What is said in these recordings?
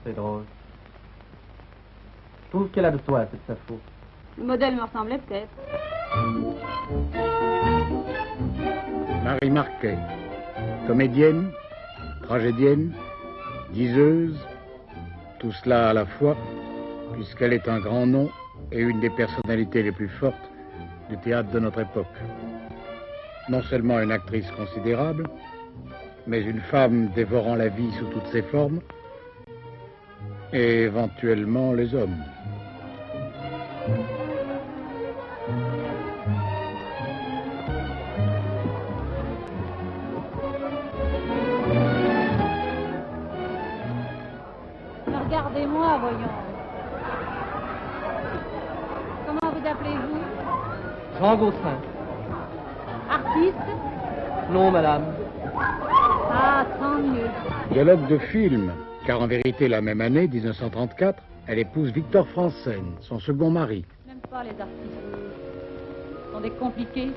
C'est drôle. Je trouve qu'elle a de soi, cette Sappho. Le modèle me ressemblait peut-être. Marie Marquet, comédienne, tragédienne, diseuse, tout cela à la fois, puisqu'elle est un grand nom et une des personnalités les plus fortes du théâtre de notre époque. Non seulement une actrice considérable, mais une femme dévorant la vie sous toutes ses formes, et éventuellement les hommes. Regardez-moi, voyons. Comment vous appelez-vous? Jean Gaussin. Artiste? Non, madame. Ah, tant mieux. Dialogue de film, car en vérité, la même année, 1934, elle épouse Victor Franzen, son second mari. Je n'aime pas les artistes. Ils sont des compliqués.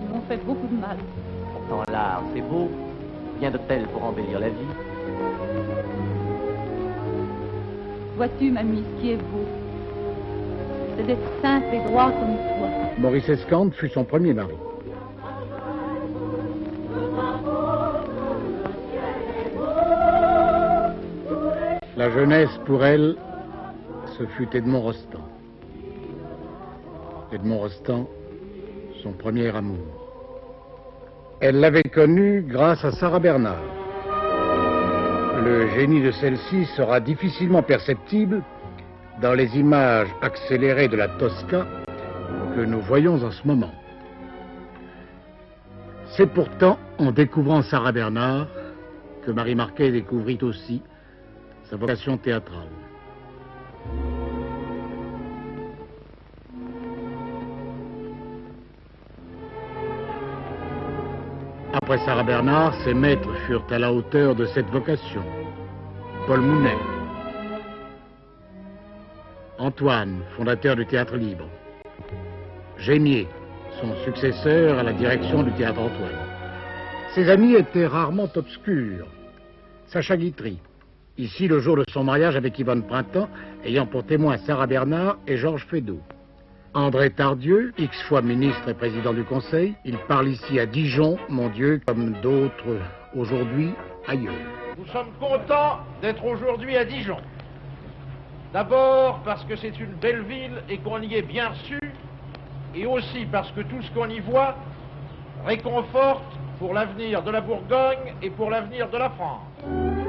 Ils m'ont fait beaucoup de mal. Pourtant, l'art, c'est beau. Rien de tel pour embellir la vie. Vois-tu, mamie, ce qui est beau, c'est d'être simple et droit comme toi. Maurice Escande fut son premier mari. La jeunesse, pour elle, ce fut Edmond Rostand. Edmond Rostand, son premier amour. Elle l'avait connu grâce à Sarah Bernhardt. Le génie de celle-ci sera difficilement perceptible dans les images accélérées de la Tosca que nous voyons en ce moment. C'est pourtant en découvrant Sarah Bernhardt que Marie Marquet découvrit aussi sa vocation théâtrale. Après Sarah Bernhardt, ses maîtres furent à la hauteur de cette vocation. Paul Mounet, Antoine, fondateur du Théâtre Libre, Gémier, son successeur à la direction du Théâtre Antoine. Ses amis étaient rarement obscurs. Sacha Guitry, ici le jour de son mariage avec Yvonne Printemps, ayant pour témoin Sarah Bernhardt et Georges Feydeau. André Tardieu, X fois ministre et président du Conseil, il parle ici à Dijon, mon Dieu, comme d'autres aujourd'hui ailleurs. Nous sommes contents d'être aujourd'hui à Dijon. D'abord parce que c'est une belle ville et qu'on y est bien reçu, et aussi parce que tout ce qu'on y voit réconforte pour l'avenir de la Bourgogne et pour l'avenir de la France.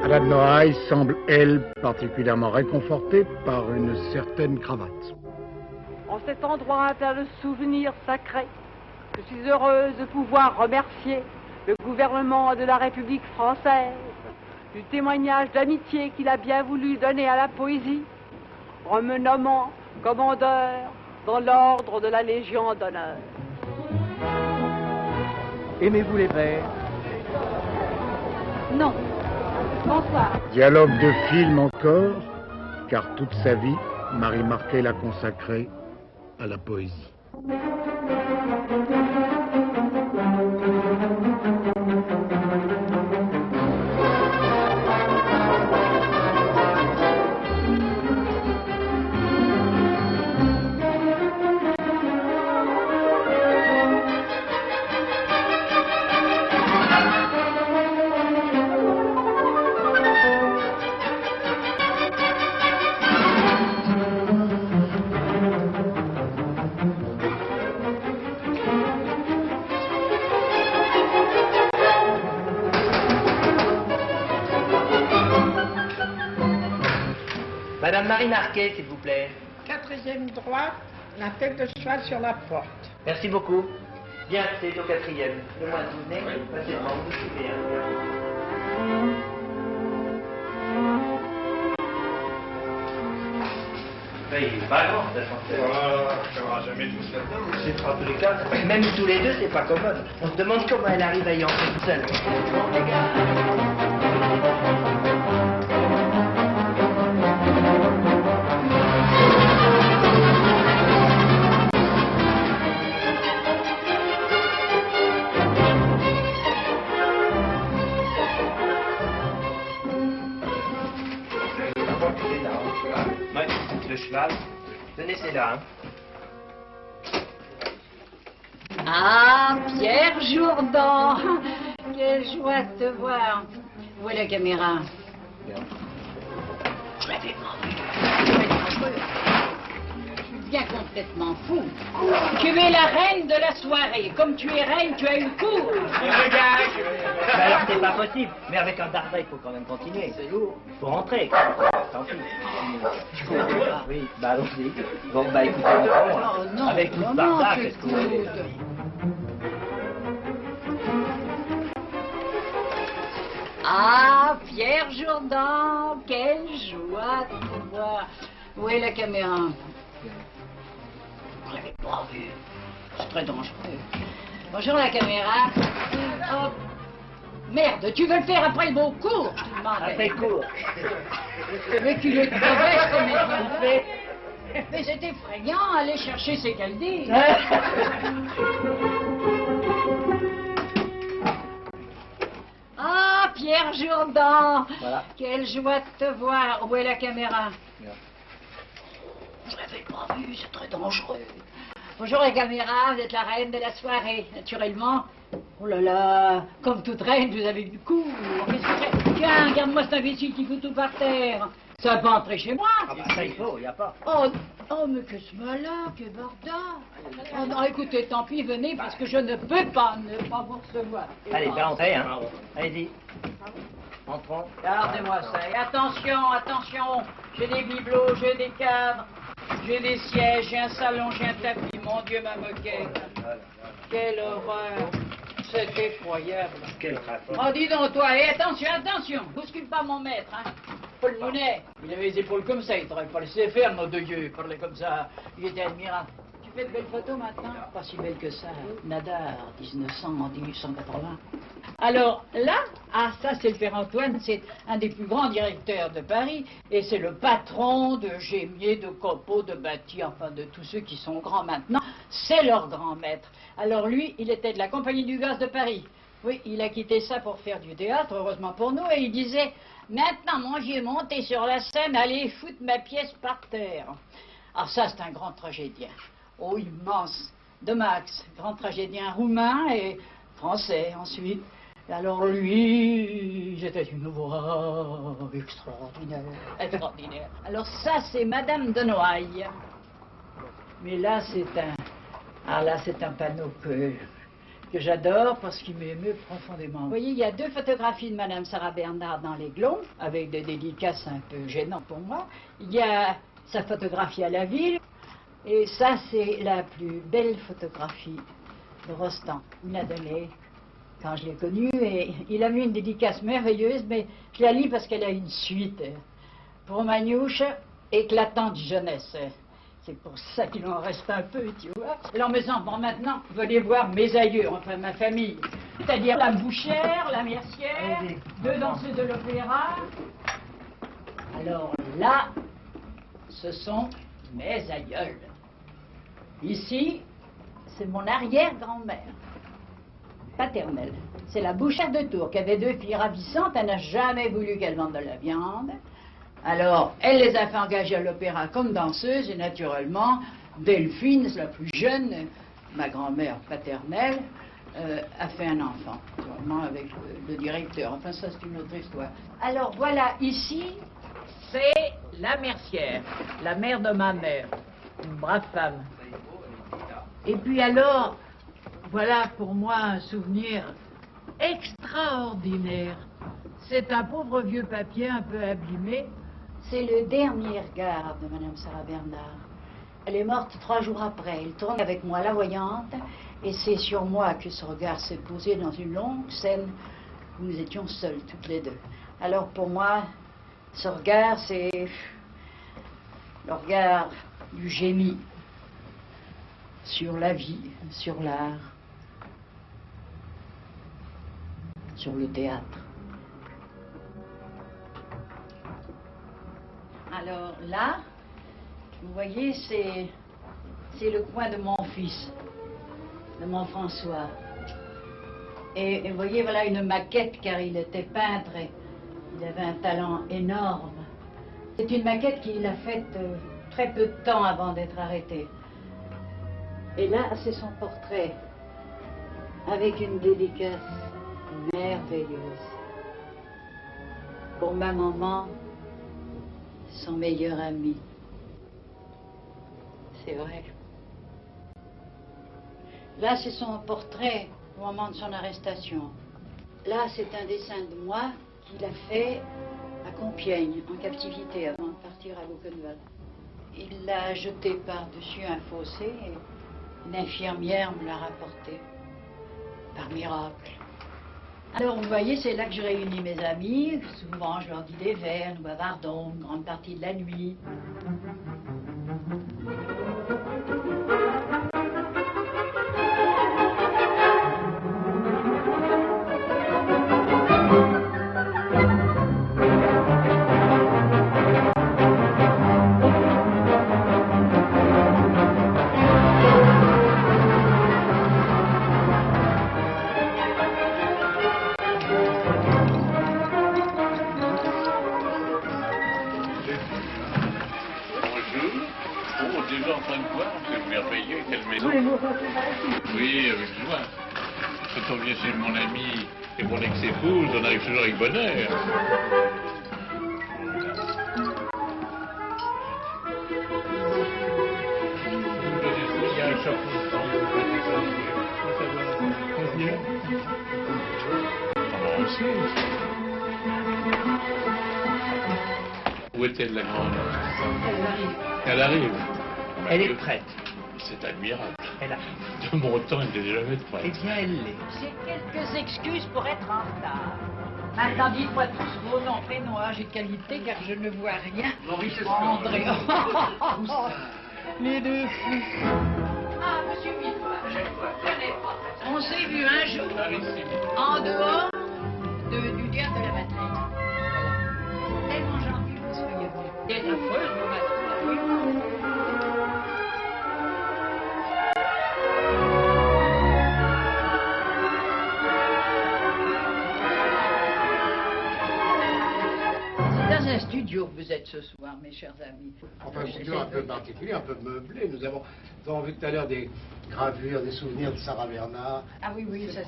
Anna de Noailles semble, elle, particulièrement réconfortée par une certaine cravate. En cet endroit plein de souvenirs sacrés, je suis heureuse de pouvoir remercier le gouvernement de la République française du témoignage d'amitié qu'il a bien voulu donner à la poésie, en me nommant commandeur dans l'ordre de la Légion d'honneur. Aimez-vous les vers? Non. Bonsoir. Dialogue de film encore, car toute sa vie, Marie Marquet l'a consacrée à la poésie. Madame Marie Marquet, s'il vous plaît. 4e droite, la tête de cheval sur la porte. Merci beaucoup. Bien, c'est au 4e. Le moins vous venez, passez devant, vous suivez. Il est pas grand, l'ascenseur. Voilà, ça n'aura jamais tous là-dedans. C'est pas tous les cas. Même tous les deux, c'est pas commode. On se demande comment elle arrive à y entrer toute seule. Bon, les gars. grave. Tenez, c'est là, hein. Ah, Pierre Jourdan, quelle joie de te voir. Où est la caméra? Je l'avais pas vu. Je suis bien complètement fou. Tu es la reine de la soirée. Comme tu es reine, tu as eu cours. Bah alors c'est pas possible. Mais avec un dardin, il faut quand même continuer. C'est lourd. Faut rentrer. Tant pis. Ah oui, bah allons-y. Bon, bah écoutez, Oh non, avec tout ce non, barda, tu qu'est-ce que vous voulez? écoutes. Ah, Pierre Jourdan, quelle joie de te voir. Où est la caméra? Je l'avais pas vue. C'est très dangereux. Bonjour la caméra. Hop. Merde, tu veux le faire après le beau cours, je te demande. Après le cours. Mais tu le mauvaise comédienne fait. Mais c'est effrayant, aller chercher ses caldies. Ah, Pierre Jourdan, Voilà. quelle joie de te voir. Où est la caméra? Bien. Je l'avais pas vue, c'est très dangereux. Bonjour la caméra, vous êtes la reine de la soirée, naturellement. Oh là là, comme toute reine, vous avez du cours. Qu'est-ce que c'est? Tiens, regarde-moi cet imbécile qui fout tout par terre. Ça va pas entrer chez moi. Ah bah ça il faut, y a pas. Oh, mais que ce malin, que bordel. Oh non, écoutez, tant pis, venez, parce que je ne peux pas ne pas vous recevoir. Allez, bah entrez, hein. Allez-y. Entrons. Regardez-moi ça. Et attention, attention. J'ai des bibelots, j'ai des cadres, j'ai des sièges, j'ai un salon, j'ai un tapis. Mon Dieu, ma moquette. Quelle horreur. C'est effroyable. Quel rapport. Oh, dis donc, toi, et attention, attention. Bouscule pas mon maître, hein. Paul Mounet, il avait les épaules comme ça, il t'aurait pas laissé faire, mon de Dieu, il parlait comme ça, il était admirable. Tu fais de belles photos maintenant? Pas si belles que ça. Nadar, 1880. Alors là, ah ça c'est le père Antoine, c'est un des plus grands directeurs de Paris, et c'est le patron de Gémier, de Copeau, de Batty, enfin de tous ceux qui sont grands maintenant, c'est leur grand maître. Alors lui, il était de la Compagnie du Gaz de Paris. Oui, il a quitté ça pour faire du théâtre, heureusement pour nous, et il disait « Maintenant, mon vieux, montez sur la scène, allez foutre ma pièce par terre. » Alors ça, c'est un grand tragédien. Oh, immense. De Max, grand tragédien roumain et français ensuite. Et alors lui, c'était une voix extraordinaire, extraordinaire. Alors ça, c'est Madame de Noailles. Mais là, c'est un... Ah là, c'est un panneau que j'adore parce qu'il m'émeut profondément. Vous voyez, il y a deux photographies de Madame Sarah Bernard dans l'Aiglon, avec des dédicaces un peu gênantes pour moi. Il y a sa photographie à la ville, et ça, c'est la plus belle photographie de Rostand. Il l'a donnée quand je l'ai connu, et il a mis une dédicace merveilleuse, mais je la lis parce qu'elle a une suite. Pour Manouche, éclatante jeunesse. C'est pour ça qu'il en reste un peu, tu vois. Alors mes enfants, maintenant, venez voir mes aïeux, enfin ma famille. C'est-à-dire la Bouchère, la Mercière, deux danseuses de l'opéra. Alors là, ce sont mes aïeuls. Ici, c'est mon arrière-grand-mère paternelle. C'est la Bouchère de Tours, qui avait deux filles ravissantes. Elle n'a jamais voulu qu'elles vendent de la viande. Alors, elle les a fait engager à l'opéra comme danseuses, et naturellement, Delphine, la plus jeune, ma grand-mère paternelle, a fait un enfant, sûrement avec le directeur. Enfin, ça, c'est une autre histoire. Alors, voilà, ici, c'est la Mercière, la mère de ma mère, une brave femme. Et puis alors, voilà pour moi un souvenir extraordinaire. C'est un pauvre vieux papier un peu abîmé. C'est le dernier regard de Madame Sarah Bernard. Elle est morte 3 jours après. Elle tourne avec moi la voyante, et c'est sur moi que ce regard s'est posé dans une longue scène où nous étions seuls, toutes les deux. Alors pour moi, ce regard, c'est le regard du génie sur la vie, sur l'art, sur le théâtre. Alors là, vous voyez, c'est le coin de mon fils, de mon François. Et vous voyez, voilà une maquette, car il était peintre et il avait un talent énorme. C'est une maquette qu'il a faite très peu de temps avant d'être arrêté. Et là, c'est son portrait, avec une dédicace merveilleuse. Pour ma maman, son meilleur ami. C'est vrai. Là, c'est son portrait au moment de son arrestation. Là, c'est un dessin de moi qu'il a fait à Compiègne, en captivité, avant de partir à Buchenwald. Il l'a jeté par-dessus un fossé et une infirmière me l'a rapporté, par miracle. Alors, vous voyez, c'est là que je réunis mes amis. Souvent, je leur dis des vers, nous bavardons une grande partie de la nuit. Déjà en train de voir, c'est merveilleux, quelle maison. Oui, avec joie. Quand on vient chez mon ami et mon ex-épouse, on arrive toujours avec bonheur. Il y a un chapeau. Où est-elle, la grande? Elle arrive. Elle arrive. Elle est prête. C'est admirable. Elle arrive. De mon temps, elle n'était jamais prête. Eh bien, elle l'est. J'ai quelques excuses pour être en retard. Maintenant, dites-moi tous vos noms, prénoms, âge et qualité, car je ne vois rien. André. Les deux fous. Ah, monsieur Villefort, je ne connais pas. On s'est vu un jour, en dehors du théâtre de la Madeleine. Tellement gentil que vous soyez venu. D'être affreuse, vous m'avez trouvé. C'est dans un studio que vous êtes ce soir, mes chers amis. Enfin, un studio un peu particulier, un peu meublé. Nous avons vu tout à l'heure des gravures, des souvenirs de Sarah Bernard. Ah oui, oui, ça,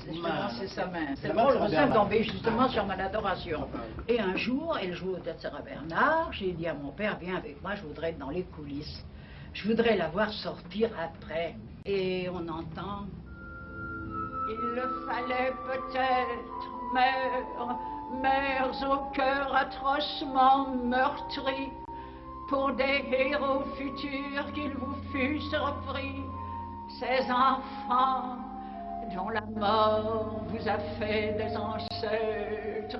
c'est sa main. C'est La bon, main de le Sarah ressent Bernard. tombé justement sur mon adoration. Et un jour, elle joue au théâtre Sarah Bernard. J'ai dit à mon père, viens avec moi, je voudrais être dans les coulisses. Je voudrais la voir sortir après. Et on entend... Il le fallait peut-être, mères au cœur atrocement meurtri, pour des héros futurs qu'il vous fussent repris, ces enfants dont la mort vous a fait des ancêtres.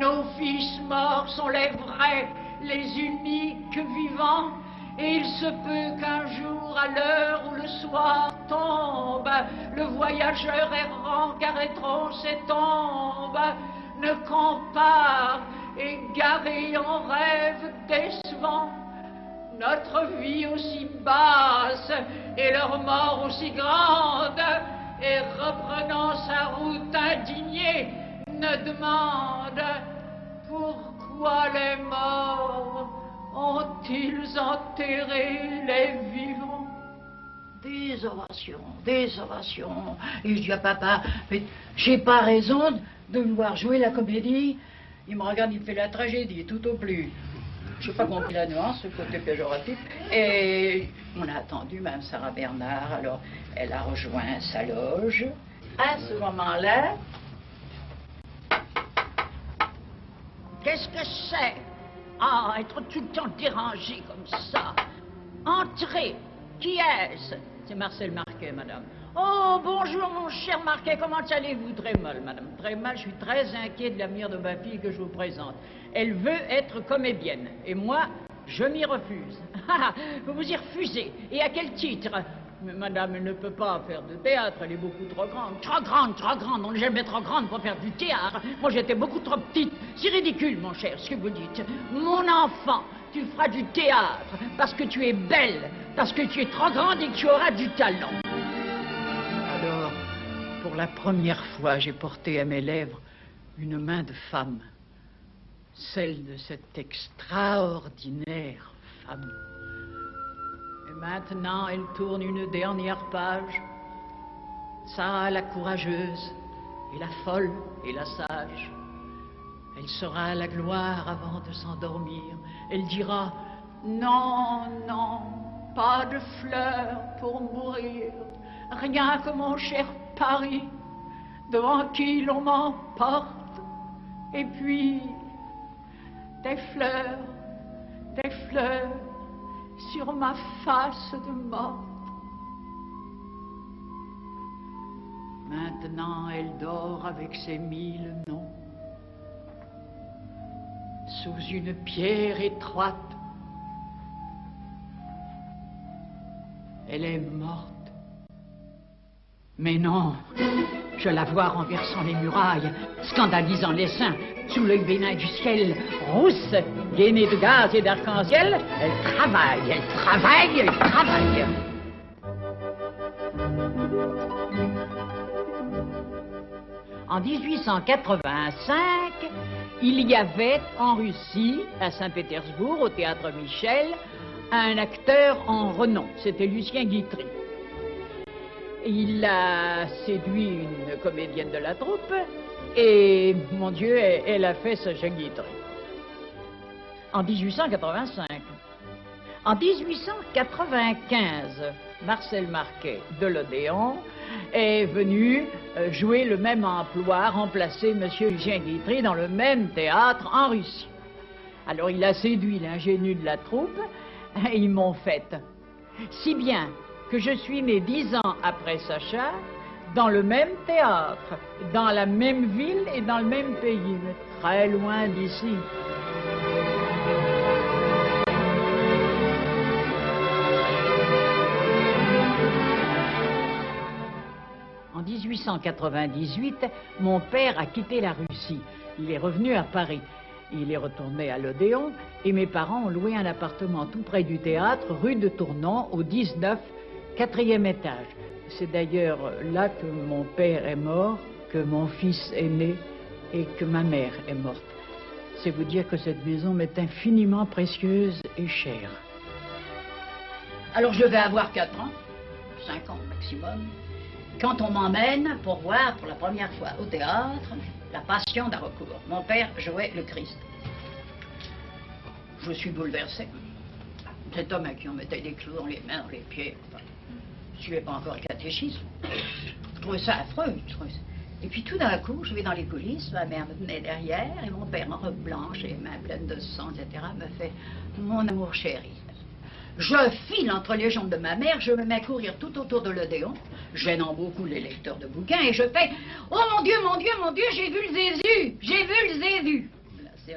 Nos fils morts sont les vrais, les uniques vivants, et il se peut qu'un jour, à l'heure où le soir tombe, le voyageur errant qu'arrêteront ses tombes, ne compare, égaré en rêve décevant, notre vie aussi basse et leur mort aussi grande, et reprenant sa route indignée, ne demande pourquoi les morts ont-ils enterré les vivants. Des ovations. Et je dis à papa, mais j'ai pas raison de me voir jouer la comédie. Il me regarde, il me fait la tragédie, tout au plus. Je n'ai pas compris la nuance, le côté péjoratif. Et on a attendu Mme Sarah Bernard, alors elle a rejoint sa loge. À ce moment-là, qu'est-ce que c'est? Ah, être tout le temps dérangé comme ça. Entrez. Qui est-ce? C'est Marcel Marquet, madame. Oh, bonjour, mon cher Marquet. Comment allez-vous? Très mal, madame. Très mal. Je suis très inquiet de l'avenir de ma fille que je vous présente. Elle veut être comédienne. Et moi, je m'y refuse. Vous vous y refusez. Et à quel titre? Mais madame, elle ne peut pas faire de théâtre, elle est beaucoup trop grande. Trop grande, on n'est jamais trop grande pour faire du théâtre. Moi, j'étais beaucoup trop petite. C'est ridicule, mon cher, ce que vous dites. Mon enfant, tu feras du théâtre parce que tu es belle, parce que tu es trop grande et que tu auras du talent. Alors, pour la première fois, j'ai porté à mes lèvres une main de femme. Celle de cette extraordinaire femme. Maintenant, elle tourne une dernière page. Sarah la courageuse, et la folle, et la sage. Elle sera la gloire avant de s'endormir. Elle dira, non, non, pas de fleurs pour mourir, rien que mon cher Paris, devant qui l'on m'emporte. Et puis, des fleurs sur ma face de mort. Maintenant, elle dort avec ses 1000 noms, sous une pierre étroite. Elle est morte. Mais non, je la vois renversant les murailles, scandalisant les saints, sous l'œil bénin du ciel, rousse, gainée de gaz et d'arc-en-ciel. Elle travaille, elle travaille, elle travaille. En 1885, il y avait en Russie, à Saint-Pétersbourg, au théâtre Michel, un acteur en renom. C'était Lucien Guitry. Il a séduit une comédienne de la troupe et, mon Dieu, elle a fait ce jeu Guitry. En 1885. En 1895, Marcel Marquet de l'Odéon est venu jouer le même emploi, remplacer M. Lucien Guitry dans le même théâtre en Russie. Alors il a séduit l'ingénu de la troupe et ils m'ont faite. Si bien que je suis né 10 ans après Sacha, dans le même théâtre, dans la même ville et dans le même pays, mais très loin d'ici. En 1898, mon père a quitté la Russie. Il est revenu à Paris. Il est retourné à l'Odéon et mes parents ont loué un appartement tout près du théâtre, rue de Tournon, au 19, 4e étage. C'est d'ailleurs là que mon père est mort, que mon fils est né et que ma mère est morte. C'est vous dire que cette maison m'est infiniment précieuse et chère. Alors je vais avoir 4 ans, 5 ans maximum, quand on m'emmène pour voir pour la première fois au théâtre La Passion d'Haraucourt. Mon père jouait le Christ. Je suis bouleversé. Cet homme à qui on mettait des clous dans les mains, dans les pieds, je ne suivais pas encore le catéchisme. Je trouvais ça affreux. Et puis tout d'un coup, je vais dans les coulisses, ma mère me tenait derrière, et mon père en robe blanche et les mains pleines de sang, etc., me fait « Mon amour chéri ». Je file entre les jambes de ma mère, je me mets à courir tout autour de l'Odéon, gênant beaucoup les lecteurs de bouquins, et je fais « Oh mon Dieu, mon Dieu, mon Dieu, j'ai vu le Jésus, j'ai vu le Jésus ». C'est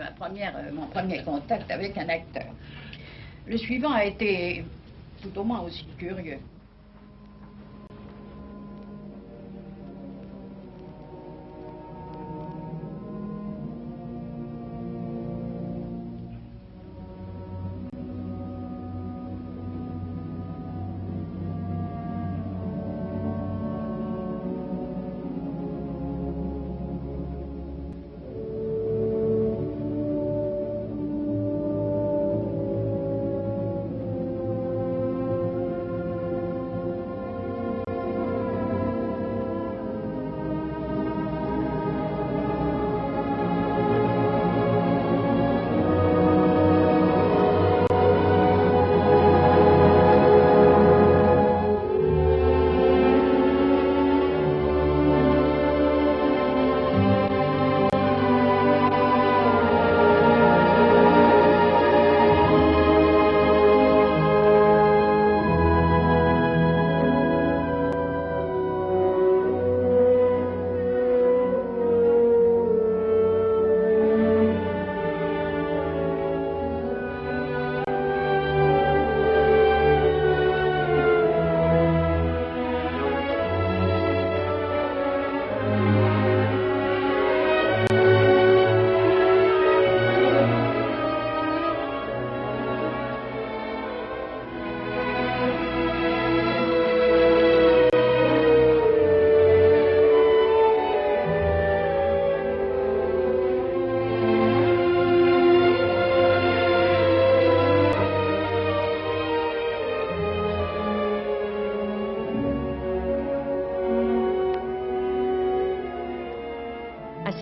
mon premier contact avec un acteur. Le suivant a été tout au moins aussi curieux.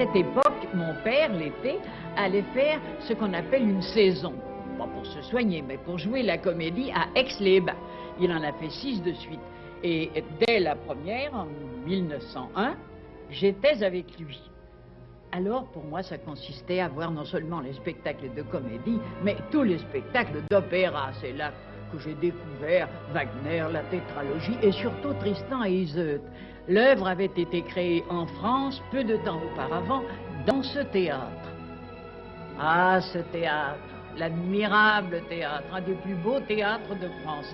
cette époque, mon père, l'été, allait faire ce qu'on appelle une saison. Pas pour se soigner, mais pour jouer la comédie à Aix-les-Bains. Il en a fait 6 de suite. Et dès la première, en 1901, j'étais avec lui. Alors, pour moi, ça consistait à voir non seulement les spectacles de comédie, mais tous les spectacles d'opéra. C'est là que j'ai découvert Wagner, la tétralogie et surtout Tristan et Iseult. L'œuvre avait été créée en France peu de temps auparavant dans ce théâtre. Ah, ce théâtre, l'admirable théâtre, un des plus beaux théâtres de France.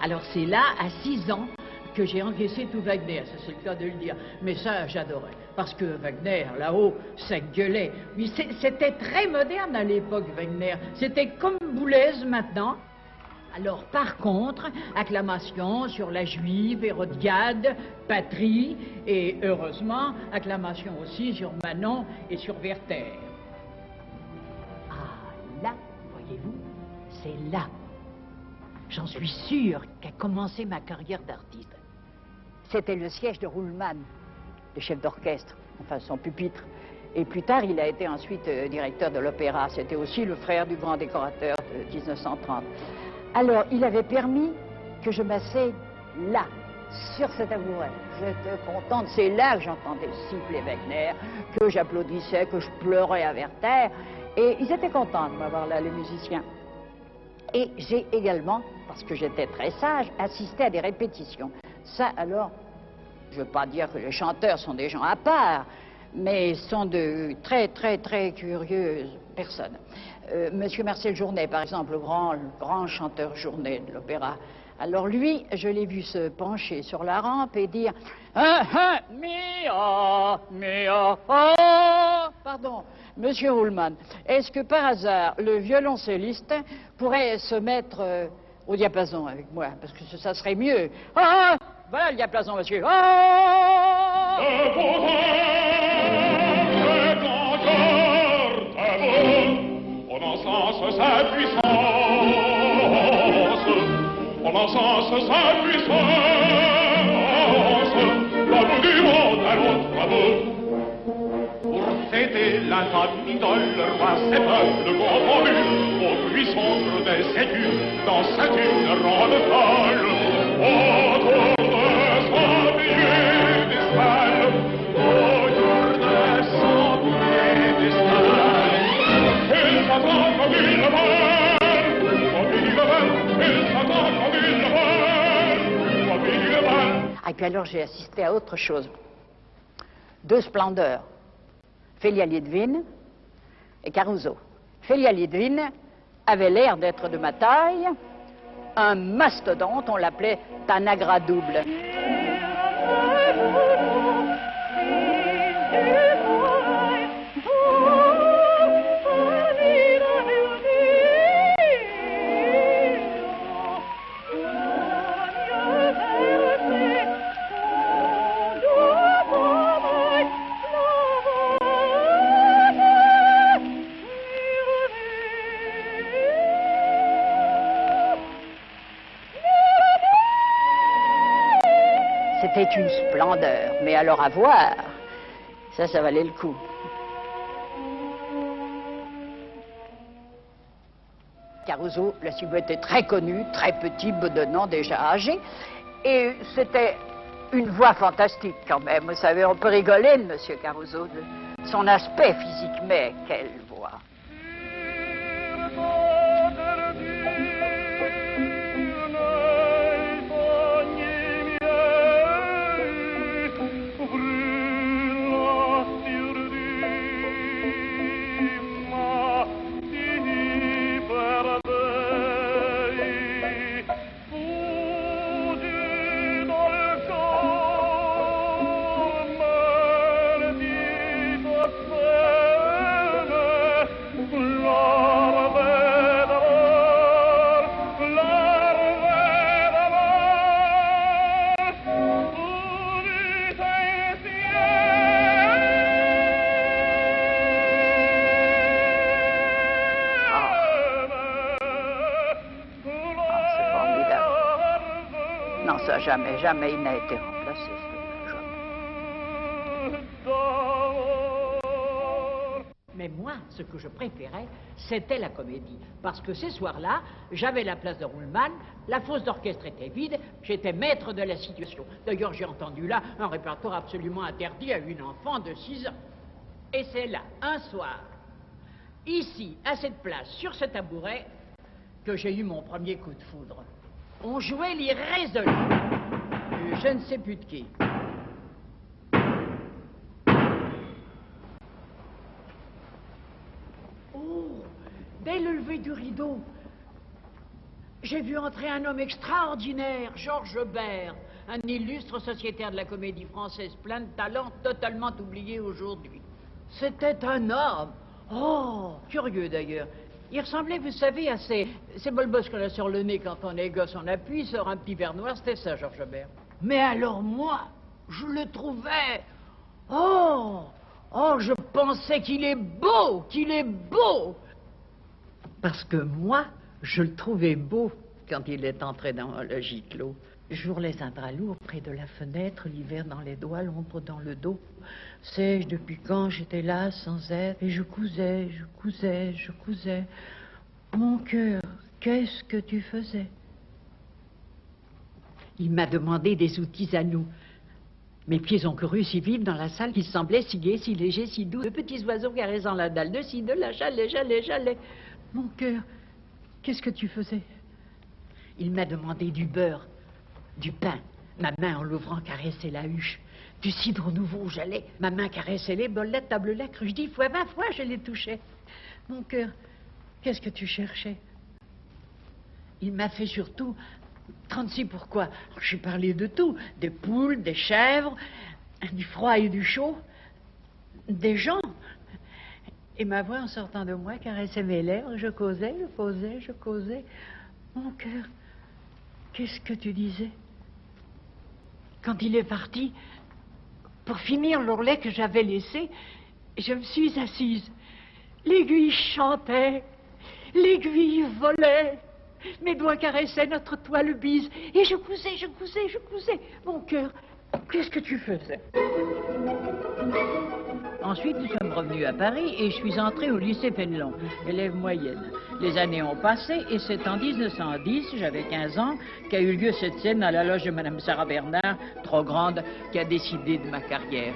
Alors c'est là, à 6 ans, que j'ai encaissé tout Wagner, ça c'est le cas de le dire. Mais ça, j'adorais. Parce que Wagner, là-haut, ça gueulait. Mais c'était très moderne à l'époque, Wagner. C'était comme Boulez maintenant. Alors, par contre, acclamation sur la Juive, Hérodiade, Patrie, et heureusement, acclamation aussi sur Manon et sur Werther. Ah, là, voyez-vous, c'est là. J'en suis sûre qu'a commencé ma carrière d'artiste. C'était le siège de Ruhlmann, le chef d'orchestre, enfin son pupitre. Et plus tard, il a été ensuite directeur de l'opéra. C'était aussi le frère du grand décorateur de 1930. Alors, il avait permis que je m'asseye là, sur cet tabouret. J'étais contente. C'est là que j'entendais siffler Wagner, que j'applaudissais, que je pleurais à Werther. Et ils étaient contents de m'avoir là, les musiciens. Et j'ai également, parce que j'étais très sage, assisté à des répétitions. Ça, alors, je ne veux pas dire que les chanteurs sont des gens à part, mais sont de très, très, très curieuses personnes. Monsieur Marcel Journet, par exemple, le grand chanteur Journet de l'opéra. Alors lui, je l'ai vu se pencher sur la rampe et dire « Mia, mia, oh !» Pardon, Monsieur Ruhlmann, est-ce que par hasard, le violoncelliste pourrait se mettre au diapason avec moi? Parce que ça serait mieux. Ah, voilà le diapason, monsieur. Oh! On encense sa puissance, on encense sa puissance, bravo du monde à l'autre, bravo. Pour fêter la femme idole, le roi ses peuples confondus, aux buissons des sédules, dans sa dune ronde folle, autour de son piédestal, autour de son piédestal. Il s'attend comme il le veut, comme il le veut, il s'attend comme il le veut, comme il le veut. Ah, et puis alors j'ai assisté à autre chose. 2 splendeurs. Félia Liedvin et Caruso. Félia Liedvin avait l'air d'être de ma taille, un mastodonte, on l'appelait Tanagra double. C'était une splendeur, mais alors à voir, ça valait le coup. Caruso, le suivant, était très connu, très petit, bedonnant, déjà âgé, et c'était une voix fantastique quand même. Vous savez, on peut rigoler de M. Caruso, de son aspect physique, mais quelle voix! Jamais il n'a été remplacé, ce jamais. Mais moi, ce que je préférais, c'était la comédie. Parce que ces soirs-là, j'avais la place de Ruhlmann, la fosse d'orchestre était vide, j'étais maître de la situation. D'ailleurs, j'ai entendu là un répertoire absolument interdit à une enfant de 6 ans. Et c'est là, un soir, ici, à cette place, sur ce tabouret, que j'ai eu mon premier coup de foudre. On jouait l'irrésolu. Je ne sais plus de qui. Dès le lever du rideau, j'ai vu entrer un homme extraordinaire, Georges Bert, un illustre sociétaire de la comédie française, plein de talent, totalement oublié aujourd'hui. C'était un homme, oh, curieux d'ailleurs. Il ressemblait, vous savez, à ces bolbos qu'on a sur le nez quand on est gosse, on appuie sur un petit verre noir, c'était ça, Georges Bert. Mais alors moi, je le trouvais, oh, je pensais qu'il est beau, Parce que moi, je le trouvais beau quand il est entré dans le giclot. J'ourlais un drap lourd près de la fenêtre, l'hiver dans les doigts, l'ombre dans le dos. Sais-je depuis quand j'étais là sans être, et je cousais. Mon cœur, qu'est-ce que tu faisais? Il m'a demandé des outils à nous. Mes pieds ont couru si vite dans la salle qu'ils semblaient si gais, si légers, si doux. De petits oiseaux caressant la dalle de ci, de là, j'allais. Mon cœur, qu'est-ce que tu faisais? Il m'a demandé du beurre, du pain. Ma main, en l'ouvrant, caressait la huche. Du cidre nouveau, j'allais. Ma main caressait les bolettes, tablelettes, cruche-dit, fois 20 fois, je les touchais. Mon cœur, qu'est-ce que tu cherchais? Il m'a fait surtout 36 pourquoi. J'ai parlé de tout. Des poules, des chèvres, du froid et du chaud, des gens. Et ma voix, en sortant de moi, caressait mes lèvres. Je causais. Mon cœur, qu'est-ce que tu disais? Quand il est parti, pour finir l'ourlet que j'avais laissé, je me suis assise. L'aiguille chantait, l'aiguille volait. Mes doigts caressaient notre toile bise. Et je cousais. Mon cœur, qu'est-ce que tu faisais? Ensuite, nous sommes revenus à Paris et je suis entrée au lycée Fénelon, élève moyenne. Les années ont passé et c'est en 1910, j'avais 15 ans, qu'a eu lieu cette scène à la loge de Madame Sarah Bernard, trop grande, qui a décidé de ma carrière.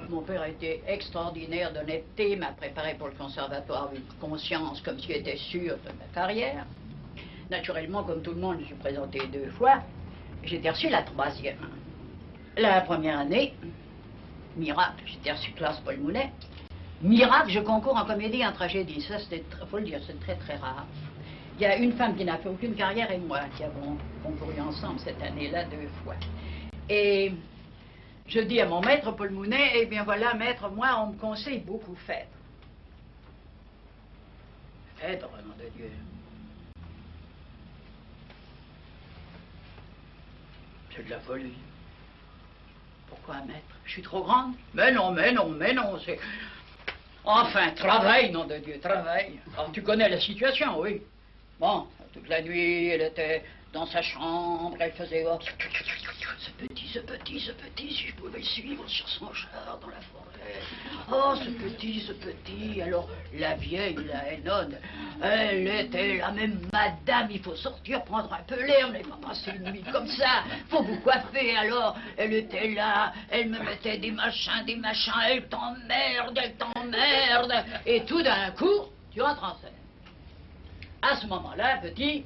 Mon père était extraordinaire d'honnêteté, m'a préparé pour le conservatoire avec conscience comme si j'étais sûr de ma carrière. Naturellement, comme tout le monde, je suis présenté 2 fois. J'ai été reçu la 3e. La première année, miracle, j'étais reçu classe Paul Mounet. Miracle, je concours en comédie, en tragédie. Ça, c'était, faut le dire, c'est très rare. Il y a une femme qui n'a fait aucune carrière et moi qui avons concouru ensemble cette année-là 2 fois. Et je dis à mon maître Paul Mounet, eh bien voilà, maître, moi, on me conseille beaucoup Phèdre. Phèdre, nom de Dieu. C'est de la folie. Pourquoi, maître? Je suis trop grande? Mais non, c'est... Enfin, travaille, nom de Dieu, travaille. Alors, tu connais la situation, oui. Bon, toute la nuit, elle était dans sa chambre, elle faisait... Oh, ce petit, si je pouvais le suivre sur son char dans la forêt. Oh, ce petit. Alors, la vieille, la Hénone, elle était la même madame, il faut sortir, prendre un peu l'air, on n'est pas passer une nuit comme ça, faut vous coiffer. Alors, elle était là, elle me mettait des machins, elle t'emmerde. Et tout d'un coup, tu entres en scène. À ce moment-là, petit,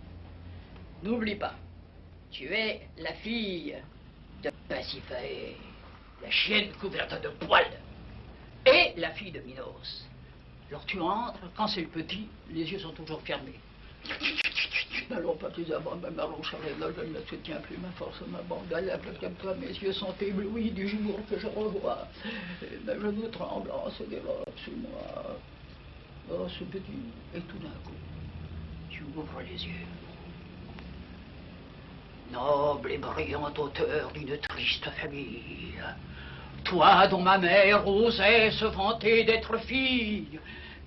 n'oublie pas, tu es la fille de Pasiphae, la chienne couverte de poils, et la fille de Minos. Alors tu entres, quand c'est le petit, les yeux sont toujours fermés. N'allons pas plus avant, ma marron charlet, je ne me soutiens plus, ma force m'abandonne, comme toi, mes yeux sont éblouis du jour que je revois. Et mes genoux tremblants se développent sous moi. Oh, ce petit, et tout d'un coup, tu ouvres les yeux. Noble et brillante auteur d'une triste famille, toi dont ma mère osait se vanter d'être fille,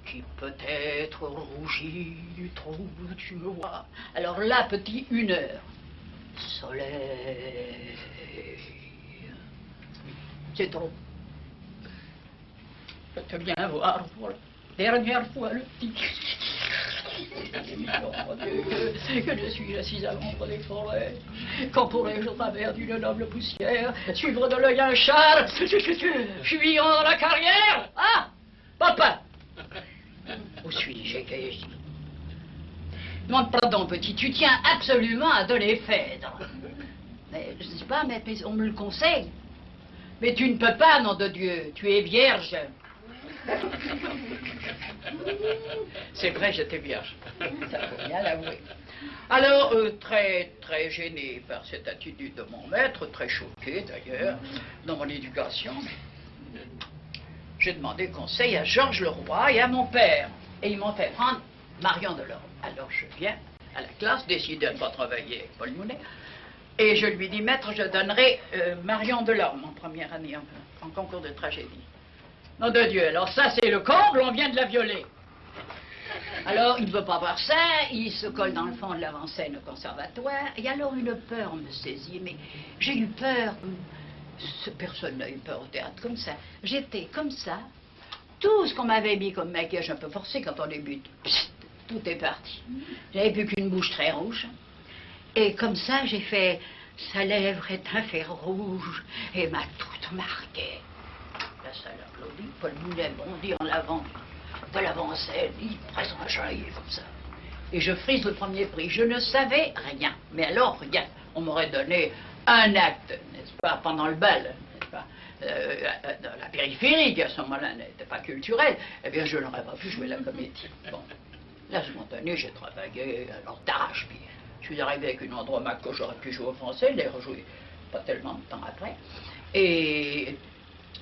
qui peut-être rougit du trouble tu me vois. Alors là, petit, 1 heure. Soleil. C'est trop. Je te viens voir, voilà. Dernière fois, le petit. Oh Dieu, que je suis assise à l'ombre des forêts. Quand pourrais-je, au travers d'une noble poussière, suivre de l'œil un char, fuyant dans la carrière? Ah, papa! Où suis-je, qu'ai-je dit? Demande pardon, petit, tu tiens absolument à donner Phèdre. Mais je ne sais pas, mais on me le conseille. Mais tu ne peux pas, nom de Dieu, tu es vierge. C'est vrai, j'étais vierge. Ça faut bien l'avouer. Alors, très gêné par cette attitude de mon maître, très choqué d'ailleurs, dans mon éducation, j'ai demandé conseil à Georges Leroy et à mon père. Et ils m'ont fait prendre Marion Delorme. Alors je viens à la classe, décidé de ne pas travailler avec Paul Mounet, et je lui dis, maître, je donnerai Marion Delorme en première année, en concours de tragédie. Nom de Dieu, alors ça c'est le comble, on vient de la violer. Alors il ne veut pas voir ça, il se colle dans le fond de l'avant-scène au conservatoire, et alors une peur me saisit, mais j'ai eu peur, personne n'a eu peur au théâtre comme ça, j'étais comme ça, tout ce qu'on m'avait mis comme maquillage un peu forcé quand on débute, pssst, tout est parti. J'avais plus qu'une bouche très rouge, et comme ça j'ai fait, sa lèvre est un fer rouge, et m'a toute marquée. La salle applaudit, Paul Mounet bondit en avant de l'avant-scène, il presse un jaillit comme ça. Et je frise le premier prix. Je ne savais rien, mais alors rien. On m'aurait donné un acte, n'est-ce pas, pendant le bal, n'est-ce pas, dans la périphérie, qui à ce moment-là n'était pas culturelle. Eh bien, je n'aurais pas pu jouer la comédie. Bon, là, spontané, j'ai travaillé, alors d'arrache-pied. Je suis arrivé avec une Andromaque que j'aurais pu jouer au français, l'ai rejoué pas tellement de temps après. Et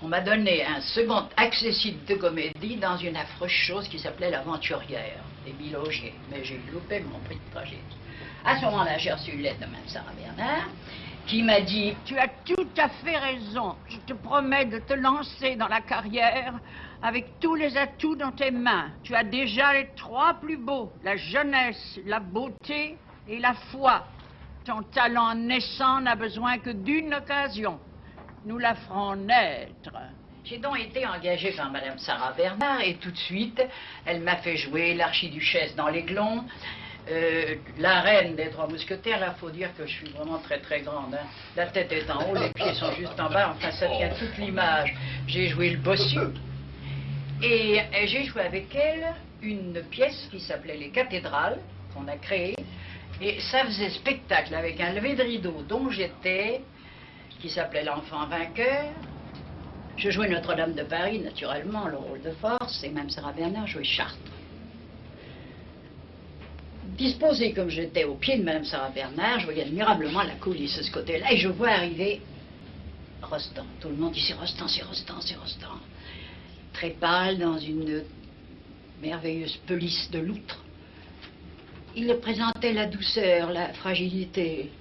on m'a donné un second accessible de comédie dans une affreuse chose qui s'appelait L'Aventurière, des Bilogiers. Mais j'ai loupé mon prix de tragédie. À ce moment-là, j'ai reçu une lettre de Mme Sarah Bernard qui m'a dit « Tu as tout à fait raison. Je te promets de te lancer dans la carrière avec tous les atouts dans tes mains. Tu as déjà les trois plus beaux, la jeunesse, la beauté et la foi. Ton talent naissant n'a besoin que d'une occasion. Nous la ferons naître. » J'ai donc été engagée par Mme Sarah Bernard et tout de suite, elle m'a fait jouer l'archiduchesse dans l'Aiglon, la reine des Trois Mousquetaires. Là, il faut dire que je suis vraiment très grande. Hein. La tête est en haut, les pieds sont juste en bas, enfin ça tient toute l'image. J'ai joué le bossu et j'ai joué avec elle une pièce qui s'appelait Les Cathédrales, qu'on a créée, et ça faisait spectacle avec un lever de rideau dont j'étais, qui s'appelait L'Enfant Vainqueur. Je jouais Notre-Dame de Paris, naturellement, le rôle de force, et même Sarah Bernard jouait Chartres. Disposée comme j'étais au pied de Mme Sarah Bernard, je voyais admirablement la coulisse de ce côté-là, et je vois arriver Rostand. Tout le monde dit c'est Rostand, c'est Rostand, c'est Rostand. Très pâle, dans une merveilleuse pelisse de loutre. Il présentait la douceur, la fragilité,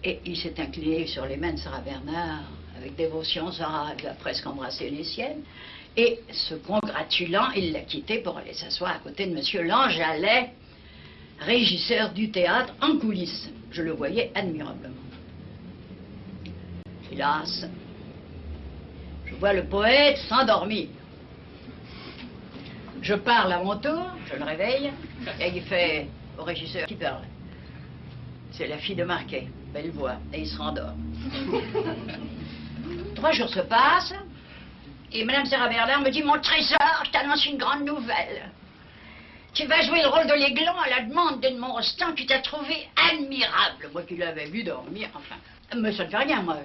et il s'est incliné sur les mains de Sarah Bernard. Avec dévotion, Sarah a presque embrassé les siennes. Et se congratulant, il l'a quitté pour aller s'asseoir à côté de M. Langealet, régisseur du théâtre, en coulisses. Je le voyais admirablement. Hélas, je vois le poète s'endormir. Je parle à mon tour, je le réveille, et il fait au régisseur qui parle. C'est la fille de Marquet, belle voix, et il se rendort. 3 jours se passent, et Mme Sarah Bernard me dit « Mon trésor, je t'annonce une grande nouvelle. Tu vas jouer le rôle de l'Aiglon à la demande d'Edmond Rostand, qui t'a trouvé admirable. » Moi qui l'avais vu dormir, enfin. Mais ça ne fait rien, moi,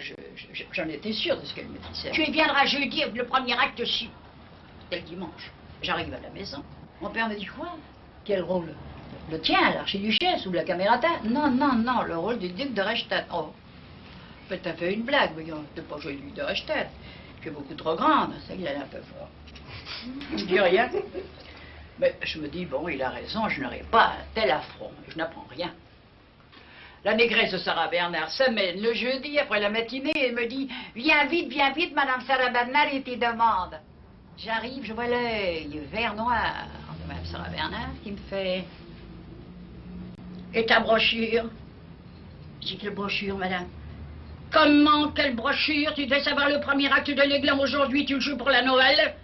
j'en étais sûre de ce qu'elle me disait. « Tu y viendras jeudi avec le premier acte si. » C'était le dimanche. J'arrive à la maison. Mon père me dit « Quoi? Quel rôle? Le tien, l'archiduchesse ou la camerata? » Non, non, non, le rôle du duc de Reichstadt. Oh. T'as fait une blague, voyons, t'es pas joué lui de Reichstadt. Tu es beaucoup trop grande, ça il est un peu fort. Je dis rien. Mais je me dis, bon, il a raison, je n'aurai pas un tel affront, je n'apprends rien. La négresse de Sarah Bernard s'amène le jeudi après la matinée et me dit, viens vite, Madame Sarah Bernard, et t'y demande. J'arrive, je vois l'œil vert noir de Madame Sarah Bernard qui me fait, et ta brochure? Je dis, quelle brochure, madame? Comment, quelle brochure? Tu devais savoir le premier acte de l'Aiglon aujourd'hui, tu le joues pour la Noël?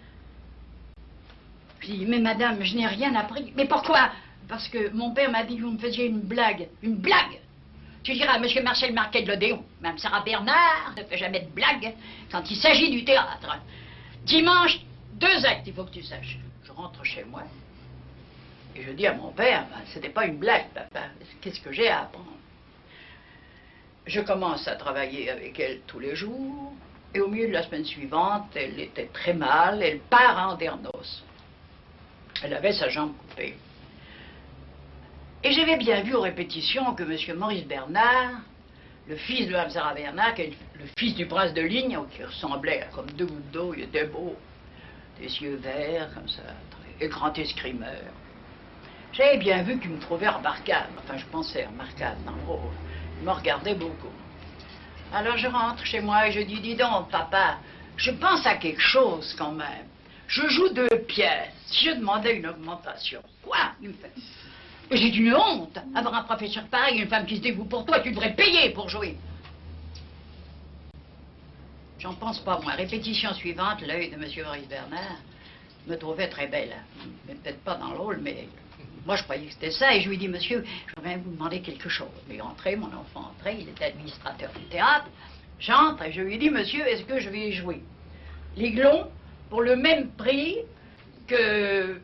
Puis, mais madame, je n'ai rien appris. Mais pourquoi? Parce que mon père m'a dit que vous me faisiez une blague. Une blague? Tu diras à monsieur Marcel Marquet de l'Odéon, Mme Sarah Bernard ne fait jamais de blague quand il s'agit du théâtre. Dimanche, 2 actes, il faut que tu saches. Je rentre chez moi et je dis à mon père, ben, c'était pas une blague, papa. Qu'est-ce que j'ai à apprendre? Je commence à travailler avec elle tous les jours. Et au milieu de la semaine suivante, elle était très mal, elle part à Andernos. Elle avait sa jambe coupée. Et j'avais bien vu aux répétitions que M. Maurice Bernard, le fils de Mme Sarah Bernard, qui est le fils du prince de Ligne, qui ressemblait comme 2 gouttes d'eau, il était beau, des yeux verts, comme ça, et grand escrimeur. J'avais bien vu qu'il me trouvait remarquable, enfin je pensais remarquable, en gros, il me regardait beaucoup. Alors je rentre chez moi et je dis, dis donc, papa, je pense à quelque chose quand même. Je joue 2 pièces. Si je demandais une augmentation, quoi? Il me fait, mais c'est une honte. Avoir un professeur pareil, une femme qui se dévoue pour toi, tu devrais payer pour jouer. J'en pense pas, moi. Répétition suivante, l'œil de M. Maurice Bernard me trouvait très belle. Mais peut-être pas dans le rôle, mais moi je croyais que c'était ça. Et je lui dis, monsieur, je voudrais vous demander quelque chose. Il est entré, mon enfant entré, il était administrateur du théâtre. J'entre et je lui dis, monsieur, est-ce que je vais y jouer l'Aiglon pour le même prix que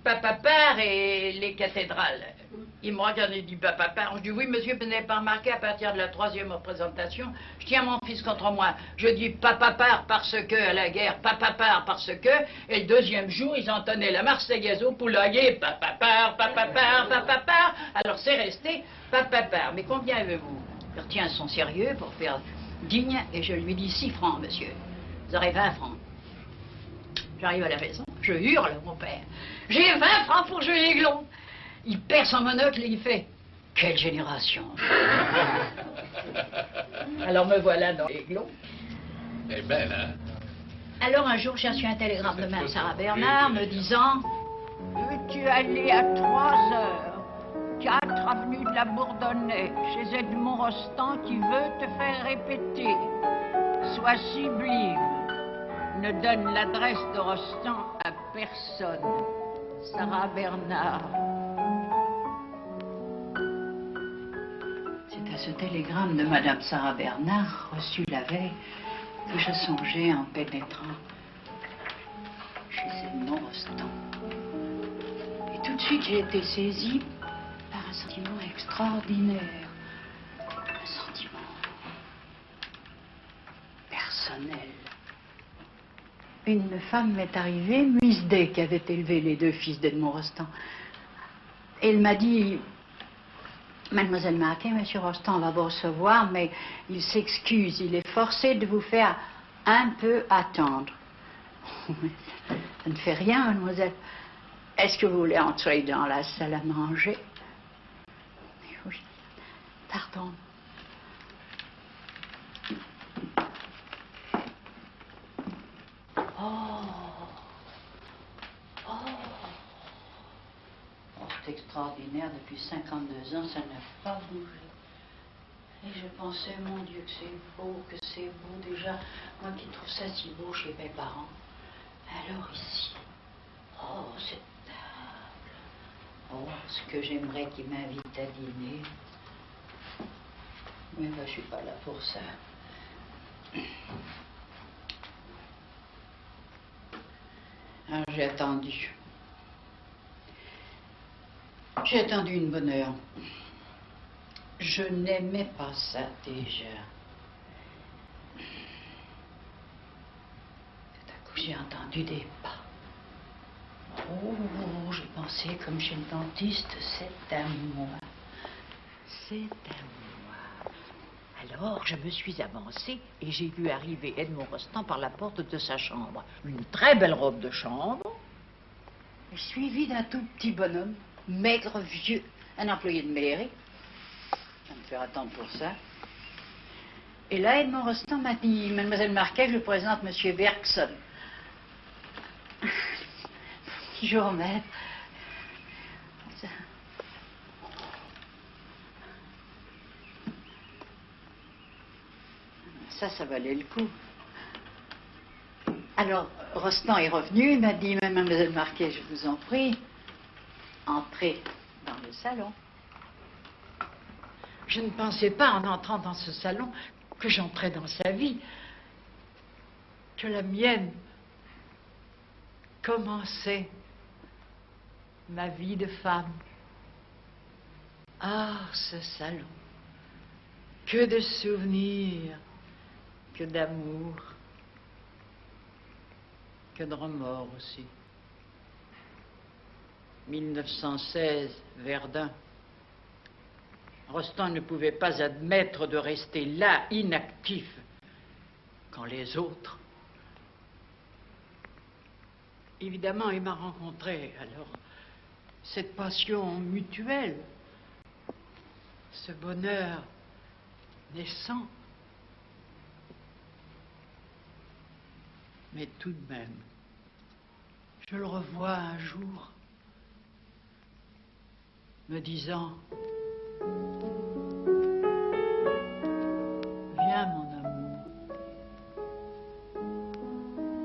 Papapart et les cathédrales? Il me regarde et dit Papapart. Je dis oui, monsieur, vous n'avez pas remarqué, à partir de la 3e représentation, je tiens mon fils contre moi. Je dis Papapart parce que à la guerre, Papapart parce que, et le 2e jour, ils entonnaient la Marseillaise au poulailler, Papapart, Papapart, Papapart. Alors c'est resté Papapart. Mais combien avez-vous? Je retiens son sérieux pour faire digne et je lui dis 6 francs, monsieur. Vous aurez 20 francs. J'arrive à la maison, je hurle à mon père. J'ai 20 francs pour jouer l'Aiglon. Il perd son monocle et il fait « Quelle génération !» Alors me voilà dans l'Aiglon. Elle est belle, hein? Alors un jour, j'ai reçu un télégramme de Mme Sarah Bernard me disant « Veux-tu aller à 3 heures, 4 avenue de la Bourdonnais, chez Edmond Rostand qui veut te faire répéter. Sois sublime. Ne donne l'adresse de Rostand à personne. Sarah Bernard. » C'est à ce télégramme de Madame Sarah Bernard, reçu la veille, que je songeais en pénétrant chez Edmond Rostand. Et tout de suite, j'ai été saisie par un sentiment extraordinaire. Un sentiment personnel. Une femme m'est arrivée, Miss Day, qui avait élevé les 2 fils d'Edmond Rostand. Et elle m'a dit, Mademoiselle Marquet, Monsieur Rostand va vous recevoir, mais il s'excuse, il est forcé de vous faire un peu attendre. Ça ne fait rien, mademoiselle. Est-ce que vous voulez entrer dans la salle à manger? Oui. Pardon. C'est extraordinaire, depuis 52 ans, ça n'a pas bougé. Et je pensais, mon Dieu, que c'est beau déjà. Moi qui trouve ça si beau chez mes parents. Alors ici, oh, cette table. Oh, ce que j'aimerais qu'ils m'invitent à dîner. Mais ben, je suis pas là pour ça. Alors j'ai attendu. J'ai attendu une bonne heure. Je n'aimais pas ça déjà. Tout à coup, j'ai entendu des pas. Oh, j'ai pensé comme chez le dentiste, c'est à moi. C'est à moi. Alors, je me suis avancée et j'ai vu arriver Edmond Rostand par la porte de sa chambre. Une très belle robe de chambre, et suivi d'un tout petit bonhomme, maigre, vieux, un employé de mairie. On va me faire attendre pour ça. Et là, Edmond Rostand m'a dit, Mademoiselle Marquet, je vous présente Monsieur Bergson. Bonjour, maître. Ça valait le coup. Alors, Rostand est revenu, il m'a dit, Mademoiselle Marquet, je vous en prie, entrez dans le salon. Je ne pensais pas, en entrant dans ce salon, que j'entrais dans sa vie, que la mienne commençait ma vie de femme. Ah, ce salon, que de souvenirs, que d'amour, que de remords aussi. 1916, Verdun. Rostand ne pouvait pas admettre de rester là, inactif, quand les autres... Évidemment, il m'a rencontré, alors, cette passion mutuelle, ce bonheur naissant. Mais tout de même, je le revois un jour, me disant... Viens, mon amour.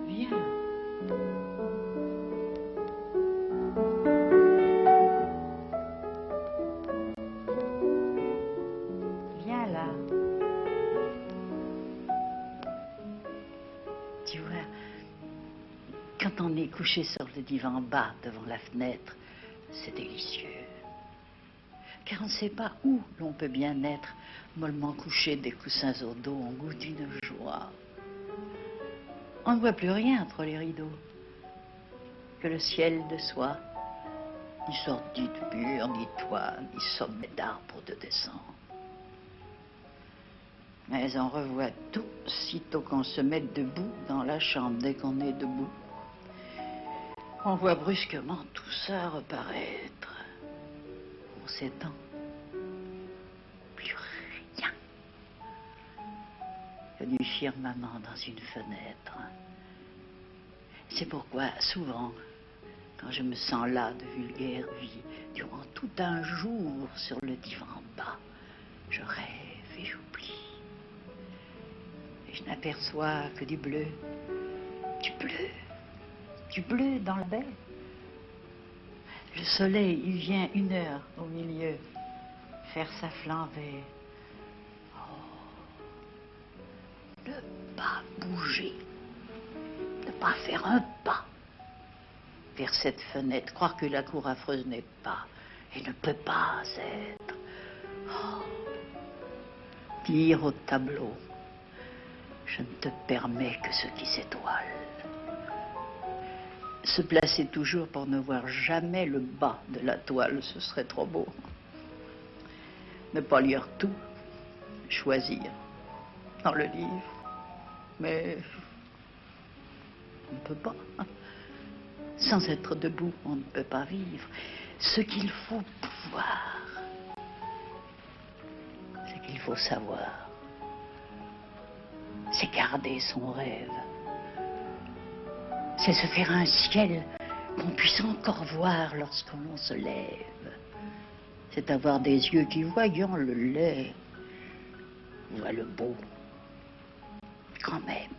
Viens. Viens là. Tu vois, quand on est couché sur le divan bas devant la fenêtre, c'est délicieux. Car on ne sait pas où l'on peut bien être, mollement couché, des coussins au dos, on goûte une joie. On ne voit plus rien entre les rideaux, que le ciel de soie, ni sortie de mur, ni toit, ni sommet d'arbre de descente. Mais on revoit tout sitôt qu'on se met debout dans la chambre, dès qu'on est debout. On voit brusquement tout ça reparaître. On s'étend. Plus rien que du firmament dans une fenêtre. C'est pourquoi, souvent, quand je me sens là de vulgaire vie, durant tout un jour sur le divan bas, je rêve et j'oublie. Et je n'aperçois que du bleu dans la baie. Le soleil, il vient 1 heure au milieu, faire sa flambée. Oh, ne pas bouger, ne pas faire un pas vers cette fenêtre, croire que la cour affreuse n'est pas et ne peut pas être. Oh, dire au tableau, je ne te permets que ce qui s'étoile. Se placer toujours pour ne voir jamais le bas de la toile, ce serait trop beau. Ne pas lire tout, choisir dans le livre. Mais on ne peut pas. Sans être debout, on ne peut pas vivre. Ce qu'il faut pouvoir, ce qu'il faut savoir, c'est garder son rêve. C'est se faire un ciel qu'on puisse encore voir lorsque l'on se lève. C'est avoir des yeux qui, voyant le laid, voient le beau. Quand même,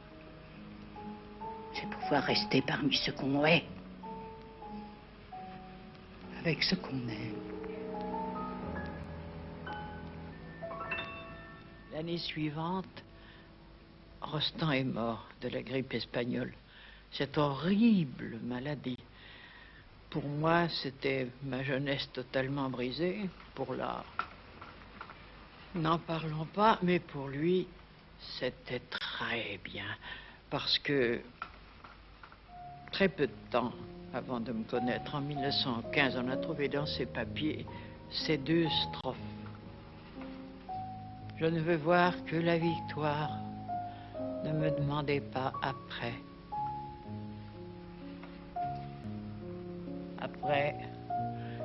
c'est pouvoir rester parmi ceux qu'on est, avec ce qu'on aime. L'année suivante, Rostand est mort de la grippe espagnole. Cette horrible maladie. Pour moi, c'était ma jeunesse totalement brisée, pour l'art. N'en parlons pas, mais pour lui, c'était très bien. Parce que, très peu de temps avant de me connaître, en 1915, on a trouvé dans ses papiers ces 2 strophes. Je ne veux voir que la victoire, ne me demandez pas après. Après,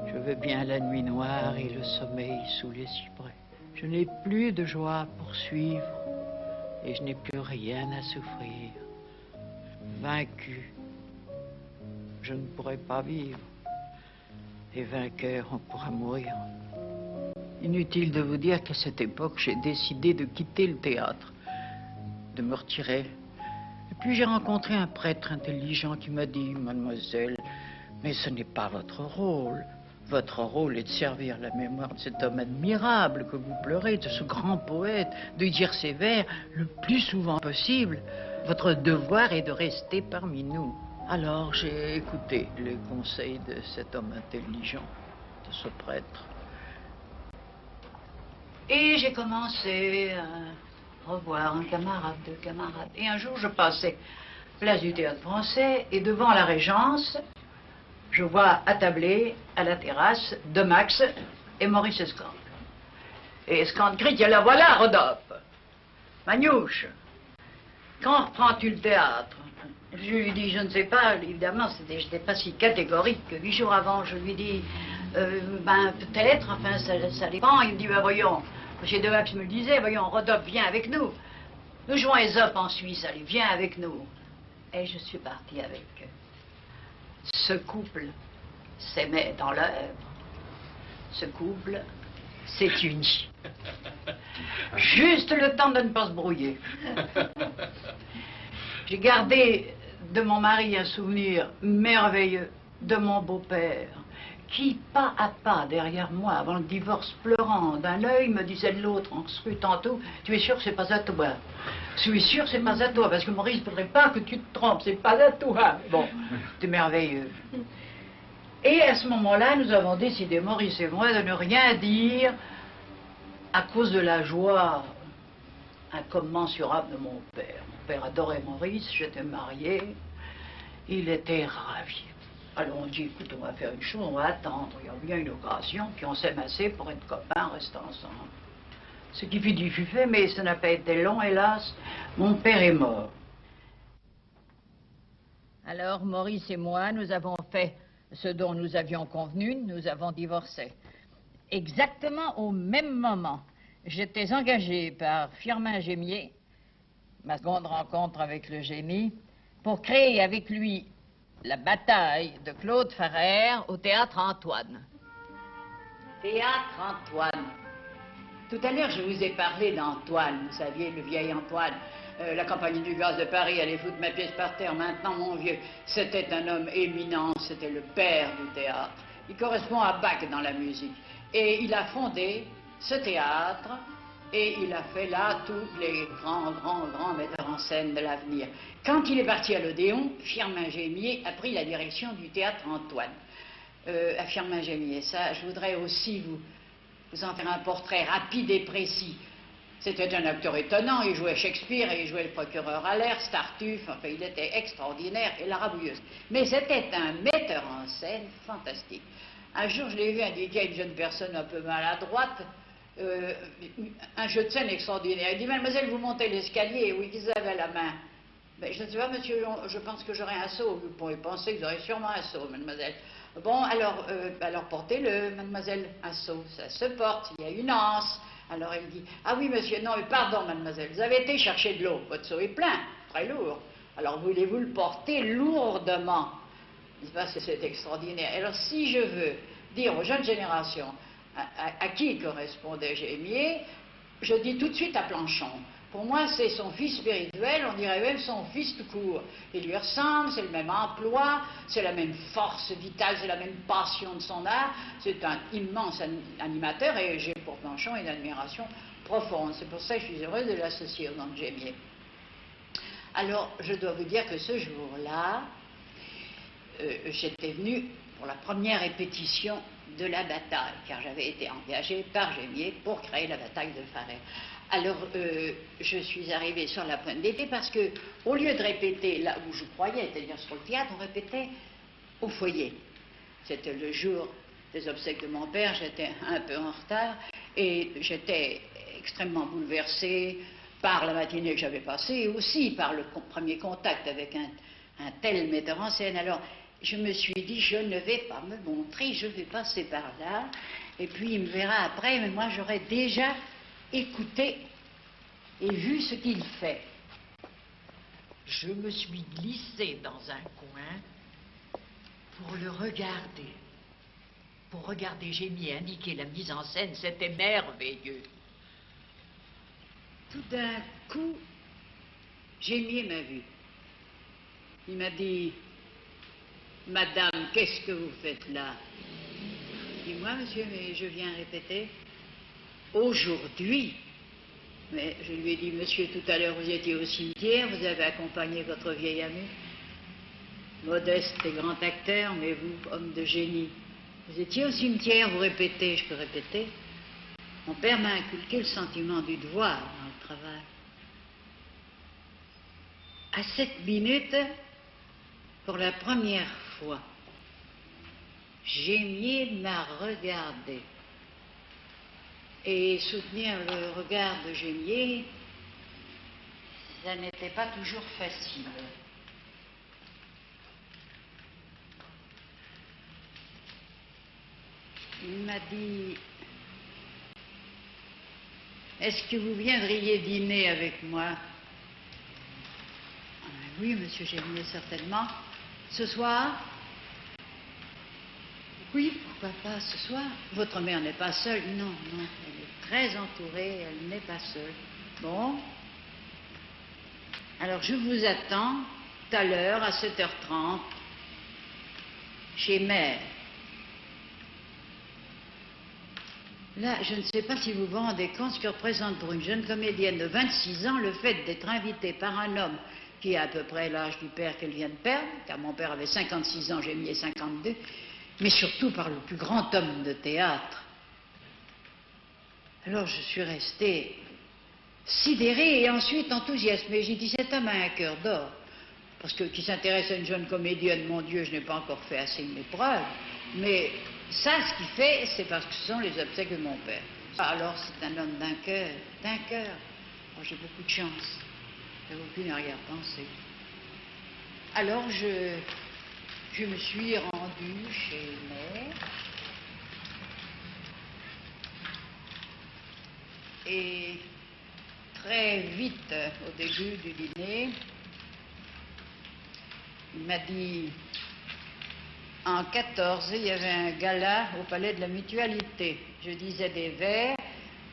je veux bien la nuit noire et le sommeil sous les cyprès. Je n'ai plus de joie à poursuivre et je n'ai plus rien à souffrir. Vaincu, je ne pourrai pas vivre. Et vainqueur, on pourra mourir. Inutile de vous dire qu'à cette époque, j'ai décidé de quitter le théâtre, de me retirer. Puis j'ai rencontré un prêtre intelligent qui m'a dit, mademoiselle, mais ce n'est pas votre rôle. Votre rôle est de servir la mémoire de cet homme admirable que vous pleurez, de ce grand poète, de dire ses vers le plus souvent possible. Votre devoir est de rester parmi nous. Alors j'ai écouté les conseils de cet homme intelligent, de ce prêtre. Et j'ai commencé à revoir un camarade, deux camarades. Et un jour, je passais place du Théâtre Français et devant la Régence, je vois attablés à la terrasse de Max et Maurice Escande. Et Escande crie, tiens, la voilà, Rodolphe. Manouche, quand reprends-tu le théâtre? Je lui dis, je ne sais pas, évidemment, je n'étais pas si catégorique que 8 jours avant. Je lui dis, ben peut-être, enfin, ça dépend. Il me dit, ben voyons, M. de Max me le disait, voyons, Rodolphe, viens avec nous. Nous jouons Ésope en Suisse, allez, viens avec nous. Et je suis partie avec eux. Ce couple s'aimait dans l'œuvre. Ce couple s'est uni. Juste le temps de ne pas se brouiller. J'ai gardé de mon mari un souvenir merveilleux de mon beau-père, qui, pas à pas, derrière moi, avant le divorce, pleurant d'un œil, me disait de l'autre, en scrutant tout, tu es sûr que c'est pas à toi? Je suis sûr que c'est pas à toi, parce que Maurice ne voudrait pas que tu te trompes, c'est pas à toi. Bon, c'est merveilleux. Et à ce moment-là, nous avons décidé, Maurice et moi, de ne rien dire à cause de la joie incommensurable de mon père. Mon père adorait Maurice, j'étais mariée, il était ravi. Alors on dit, écoute, on va faire une chose, on va attendre, il y a bien une occasion, puis on s'aime assez pour être copains, rester ensemble. Ce qui fut dit fut fait, mais ça n'a pas été long, hélas. Mon père est mort. Alors Maurice et moi, nous avons fait ce dont nous avions convenu, nous avons divorcé. Exactement au même moment, j'étais engagée par Firmin Gémier, ma seconde rencontre avec le génie, pour créer avec lui la bataille de Claude Farrer au Théâtre Antoine. Théâtre Antoine. Tout à l'heure, je vous ai parlé d'Antoine, vous saviez, le vieil Antoine. La compagnie du gaz de Paris allait foutre ma pièce par terre. Maintenant, mon vieux, c'était un homme éminent, c'était le père du théâtre. Il correspond à Bach dans la musique. Et il a fondé ce théâtre, et il a fait là tous les grands metteurs en scène de l'avenir. Quand il est parti à l'Odéon, Firmin Gémier a pris la direction du Théâtre Antoine. À Firmin Gémier, ça, je voudrais aussi vous en faire un portrait rapide et précis. C'était un acteur étonnant, il jouait Shakespeare et il jouait le procureur Allers, Tartuffe, enfin il était extraordinaire et la rabouilleuse. Mais c'était un metteur en scène fantastique. Un jour, je l'ai vu indiquer à une jeune personne un peu maladroite, un jeu de scène extraordinaire. Il dit, mademoiselle, vous montez l'escalier, oui, qu'ils avaient la main. Mais je ne sais pas, monsieur, je pense que j'aurai un seau. Vous pourrez penser que vous aurez sûrement un seau, mademoiselle. Bon, alors portez-le, mademoiselle, un seau. Ça se porte, il y a une anse. Alors elle dit, ah oui, monsieur, non, mais pardon, mademoiselle, vous avez été chercher de l'eau. Votre seau est plein, très lourd. Alors voulez-vous le porter lourdement? C'est extraordinaire. Alors si je veux dire aux jeunes générations à qui correspondait Gémier, je dis tout de suite à Planchon. Pour moi, c'est son fils spirituel, on dirait même son fils tout court. Il lui ressemble, c'est le même emploi, c'est la même force vitale, c'est la même passion de son art. C'est un immense animateur et j'ai pour Planchon une admiration profonde. C'est pour ça que je suis heureuse de l'associer au nom de Gémier. Alors, je dois vous dire que ce jour-là, j'étais venue pour la première répétition de la bataille, car j'avais été engagée par Gémier pour créer la bataille de Farrer. Alors, je suis arrivée sur la Pointe d'été parce que, au lieu de répéter là où je croyais, c'est-à-dire sur le théâtre, on répétait au foyer. C'était le jour des obsèques de mon père, j'étais un peu en retard et j'étais extrêmement bouleversée par la matinée que j'avais passée et aussi par le premier contact avec un tel metteur en scène. Alors, je me suis dit, je ne vais pas me montrer, je vais passer par là et puis il me verra après, mais moi j'aurais déjà écouté et vu ce qu'il fait. Je me suis glissée dans un coin pour le regarder. Pour regarder Gémier indiquer la mise en scène, c'était merveilleux. Tout d'un coup, Gémier m'a vu. Il m'a dit, Madame, qu'est-ce que vous faites là? Dis-moi, monsieur, mais je viens répéter. Aujourd'hui. Mais je lui ai dit, monsieur, tout à l'heure, vous étiez au cimetière, vous avez accompagné votre vieil ami. Modeste et grand acteur, mais vous, homme de génie. Vous étiez au cimetière, vous répétez, je peux répéter. Mon père m'a inculqué le sentiment du devoir dans le travail. À cette minute, pour la première fois, Gémier m'a regardé. Et soutenir le regard de Gémier, ça n'était pas toujours facile. Il m'a dit, est-ce que vous viendriez dîner avec moi? Oui, monsieur Gémier, certainement. Ce soir? Oui, pourquoi pas ce soir? Votre mère n'est pas seule? Non, non, elle est très entourée, elle n'est pas seule. Bon. Alors, je vous attends tout à l'heure à 7h30 chez Mère. Là, je ne sais pas si vous vous rendez compte ce que représente pour une jeune comédienne de 26 ans le fait d'être invitée par un homme qui a à peu près l'âge du père qu'elle vient de perdre, car mon père avait 56 ans, Gémier 52, mais surtout par le plus grand homme de théâtre. Alors je suis restée sidérée et ensuite enthousiasmée. J'ai dit, cet homme a un cœur d'or. Parce que qui s'intéresse à une jeune comédienne, mon Dieu, je n'ai pas encore fait assez de mes preuves. Mais ça, ce qu'il fait, c'est parce que ce sont les obsèques de mon père. Alors c'est un homme d'un cœur, d'un cœur. Oh, j'ai beaucoup de chance. J'avais aucune arrière-pensée. Alors je me suis rendue chez Mère. Et très vite, au début du dîner, il m'a dit, en 14, il y avait un gala au Palais de la Mutualité. Je disais des vers,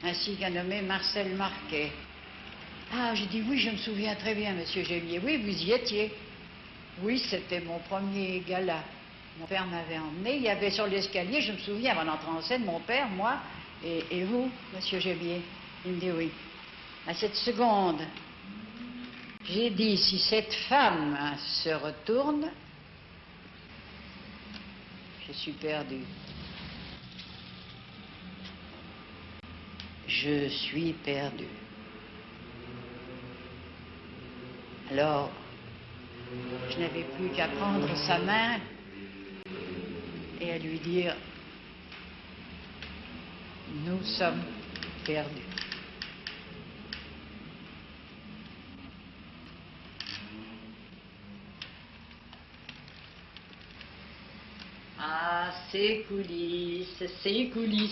ainsi qu'un nommé Marcel Marquet. Ah, j'ai dit, oui, je me souviens très bien, monsieur Gémier. Oui, vous y étiez. Oui, c'était mon premier gala. Mon père m'avait emmené. Il y avait sur l'escalier, je me souviens, avant d'entrer en scène, mon père, moi, et vous, monsieur Gémier. Il me dit oui. À cette seconde, j'ai dit, si cette femme se retourne, je suis perdue. Je suis perdue. Alors, je n'avais plus qu'à prendre sa main et à lui dire, nous sommes perdus. Ah, ces coulisses